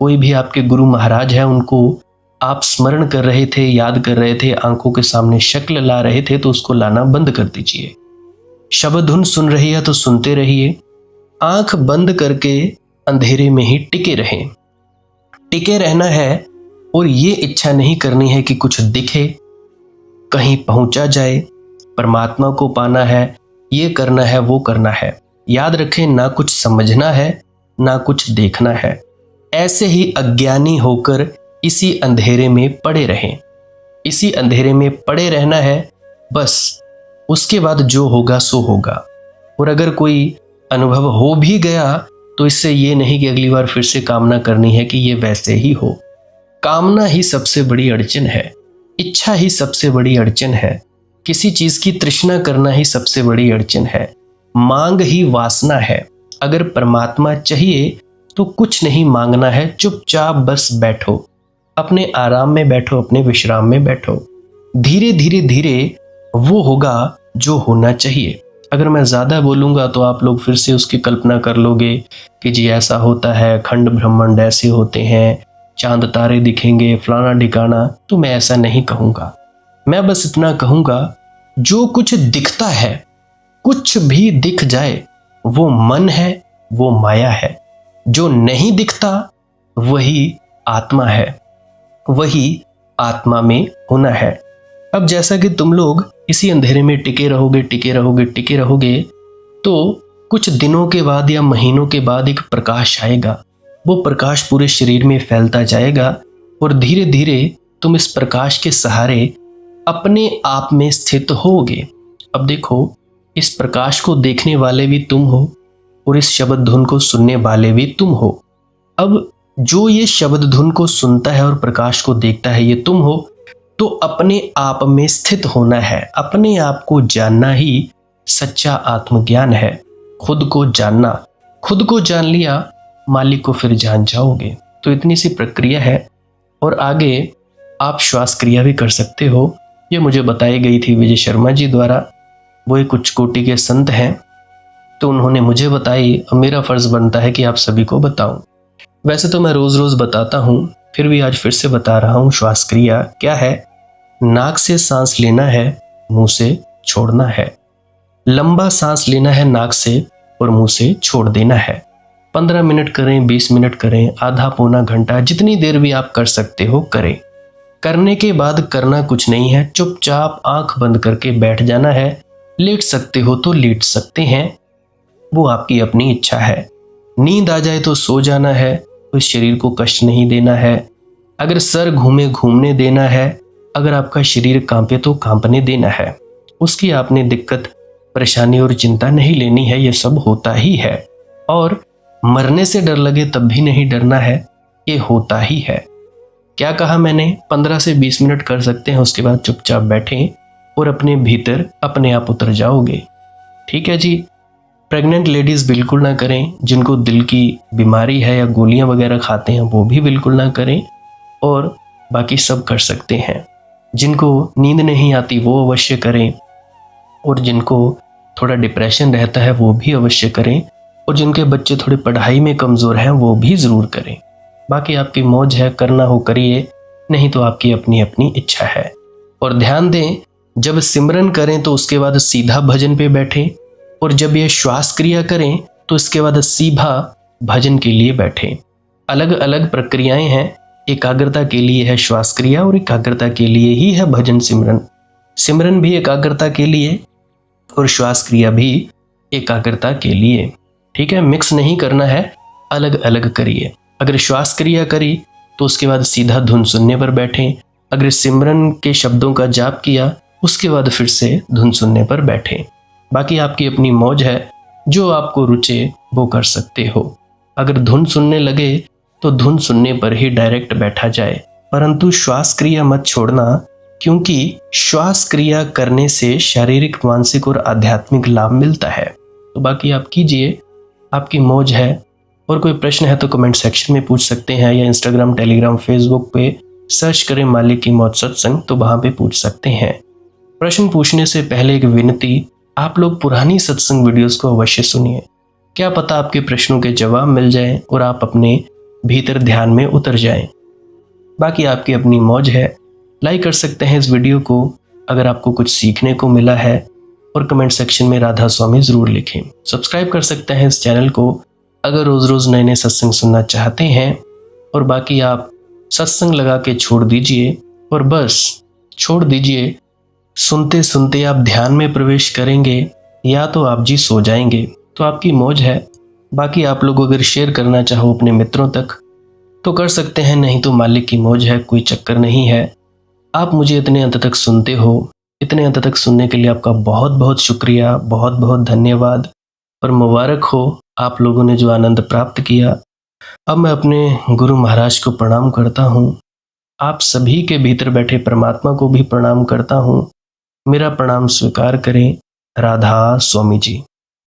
कोई भी आपके गुरु महाराज है, उनको आप स्मरण कर रहे थे, याद कर रहे थे, आंखों के सामने शक्ल ला रहे थे, तो उसको लाना बंद कर दीजिए। शब्द धुन सुन रही है तो सुनते रहिए। आंख बंद करके अंधेरे में ही टिके रहें। टिके रहना है और ये इच्छा नहीं करनी है कि कुछ दिखे, कहीं पहुंचा जाए, परमात्मा को पाना है, ये करना है, वो करना है। याद रखें, ना कुछ समझना है, ना कुछ देखना है। ऐसे ही अज्ञानी होकर इसी अंधेरे में पड़े रहें। इसी अंधेरे में पड़े रहना है बस। उसके बाद जो होगा सो होगा। और अगर कोई अनुभव हो भी गया तो इससे ये नहीं कि अगली बार फिर से कामना करनी है कि ये वैसे ही हो। कामना ही सबसे बड़ी अड़चन है, इच्छा ही सबसे बड़ी अड़चन है, किसी चीज की तृष्णा करना ही सबसे बड़ी अड़चन है, मांग ही वासना है। अगर परमात्मा चाहिए तो कुछ नहीं मांगना है, चुपचाप बस बैठो, अपने आराम में बैठो, अपने विश्राम में बैठो। धीरे धीरे धीरे वो होगा जो होना चाहिए। अगर मैं ज़्यादा बोलूँगा तो आप लोग फिर से उसकी कल्पना कर लोगे कि जी ऐसा होता है, खंड ब्रह्मांड ऐसे होते हैं, चांद तारे दिखेंगे, फलाना ढिकाना। तो मैं ऐसा नहीं कहूँगा। मैं बस इतना कहूँगा, जो कुछ दिखता है, कुछ भी दिख जाए, वो मन है, वो माया है। जो नहीं दिखता वही आत्मा है, वही आत्मा में होना है। अब जैसा कि तुम लोग इसी अंधेरे में टिके रहोगे, टिके रहोगे, टिके रहोगे, तो कुछ दिनों के बाद या महीनों के बाद एक प्रकाश आएगा। वो प्रकाश पूरे शरीर में फैलता जाएगा और धीरे धीरे तुम इस प्रकाश के सहारे अपने आप में स्थित होगे। अब देखो, इस प्रकाश को देखने वाले भी तुम हो और इस शब्द धुन को सुनने वाले भी तुम हो। अब जो ये शब्द धुन को सुनता है और प्रकाश को देखता है, ये तुम हो। तो अपने आप में स्थित होना है, अपने आप को जानना ही सच्चा आत्मज्ञान है। खुद को जानना, खुद को जान लिया, मालिक को फिर जान जाओगे। तो इतनी सी प्रक्रिया है। और आगे आप श्वास क्रिया भी कर सकते हो। ये मुझे बताई गई थी विजय शर्मा जी द्वारा। वो एक उच्च कोटि के संत हैं, तो उन्होंने मुझे बताई। अब मेरा फर्ज बनता है कि आप सभी को बताऊं। वैसे तो मैं रोज रोज बताता हूं, फिर भी आज फिर से बता रहा हूं। श्वास क्रिया क्या है? नाक से सांस लेना है, मुंह से छोड़ना है। लंबा सांस लेना है नाक से और मुंह से छोड़ देना है। 15 मिनट करें, 20 मिनट करें, आधा पौना घंटा, जितनी देर भी आप कर सकते हो करें। करने के बाद करना कुछ नहीं है, चुपचाप आंख बंद करके बैठ जाना है। लेट सकते हो तो लेट सकते हैं, वो आपकी अपनी इच्छा है। नींद आ जाए तो सो जाना है, उस शरीर को कष्ट नहीं देना है। अगर सर घूमे घूमने देना है, अगर आपका शरीर कांपे तो कांपने देना है। उसकी आपने दिक्कत, परेशानी और चिंता नहीं लेनी है, ये सब होता ही है। और मरने से डर लगे तब भी नहीं डरना है, ये होता ही है। क्या कहा मैंने? 15 से 20 मिनट कर सकते हैं, उसके बाद चुपचाप बैठें और अपने भीतर अपने आप उतर जाओगे। ठीक है जी। प्रेग्नेंट लेडीज़ बिल्कुल ना करें, जिनको दिल की बीमारी है या गोलियां वगैरह खाते हैं वो भी बिल्कुल ना करें, और बाकी सब कर सकते हैं। जिनको नींद नहीं आती वो अवश्य करें, और जिनको थोड़ा डिप्रेशन रहता है वो भी अवश्य करें, और जिनके बच्चे थोड़ी पढ़ाई में कमज़ोर हैं वो भी ज़रूर करें। बाकी आपकी मौज है, करना हो करिए, नहीं तो आपकी अपनी अपनी इच्छा है। और ध्यान दें, जब सिमरन करें तो उसके बाद सीधा भजन पे बैठें, और जब ये श्वास क्रिया करें तो इसके बाद सीधा भजन के लिए बैठें। अलग अलग प्रक्रियाएं हैं। एकाग्रता के लिए है श्वास क्रिया और एकाग्रता के लिए ही है भजन सिमरन। सिमरन भी एकाग्रता के लिए और श्वास क्रिया भी एकाग्रता के लिए। ठीक है, मिक्स नहीं करना है, अलग अलग करिए। अगर श्वास क्रिया करी तो उसके बाद सीधा धुन सुनने पर बैठें। अगर सिमरन के शब्दों का जाप किया उसके बाद फिर से धुन सुनने पर बैठें। बाकी आपकी अपनी मौज है, जो आपको रुचे वो कर सकते हो। अगर धुन सुनने लगे तो धुन सुनने पर ही डायरेक्ट बैठा जाए, परंतु श्वास क्रिया मत छोड़ना, क्योंकि श्वास क्रिया करने से शारीरिक, मानसिक और आध्यात्मिक लाभ मिलता है। तो बाकी आप कीजिए, आपकी मौज है। और कोई प्रश्न है तो कमेंट सेक्शन में पूछ सकते हैं, या इंस्टाग्राम, टेलीग्राम, फेसबुक पे सर्च करें मालिक की मौज सत्संग, तो वहाँ पे पूछ सकते हैं। प्रश्न पूछने से पहले एक विनती, आप लोग पुरानी सत्संग वीडियोस को अवश्य सुनिए। क्या पता आपके प्रश्नों के जवाब मिल जाएं और आप अपने भीतर ध्यान में उतर जाएं। बाकी आपकी अपनी मौज है। लाइक कर सकते हैं इस वीडियो को अगर आपको कुछ सीखने को मिला है, और कमेंट सेक्शन में राधा स्वामी ज़रूर लिखें। सब्सक्राइब कर सकते हैं इस चैनल को अगर रोज़ रोज़ नए नए सत्संग सुनना चाहते हैं। और बाकी आप सत्संग लगा के छोड़ दीजिए, और बस छोड़ दीजिए। सुनते सुनते आप ध्यान में प्रवेश करेंगे, या तो आप जी सो जाएंगे, तो आपकी मौज है। बाकी आप लोग अगर शेयर करना चाहो अपने मित्रों तक तो कर सकते हैं, नहीं तो मालिक की मौज है, कोई चक्कर नहीं है। आप मुझे इतने अंत तक सुनते हो, इतने अंत तक सुनने के लिए आपका बहुत बहुत शुक्रिया, बहुत बहुत धन्यवाद, और मुबारक हो आप लोगों ने जो आनंद प्राप्त किया। अब मैं अपने गुरु महाराज को प्रणाम करता हूँ। आप सभी के भीतर बैठे परमात्मा को भी प्रणाम करता हूँ। मेरा प्रणाम स्वीकार करें। राधा स्वामी जी।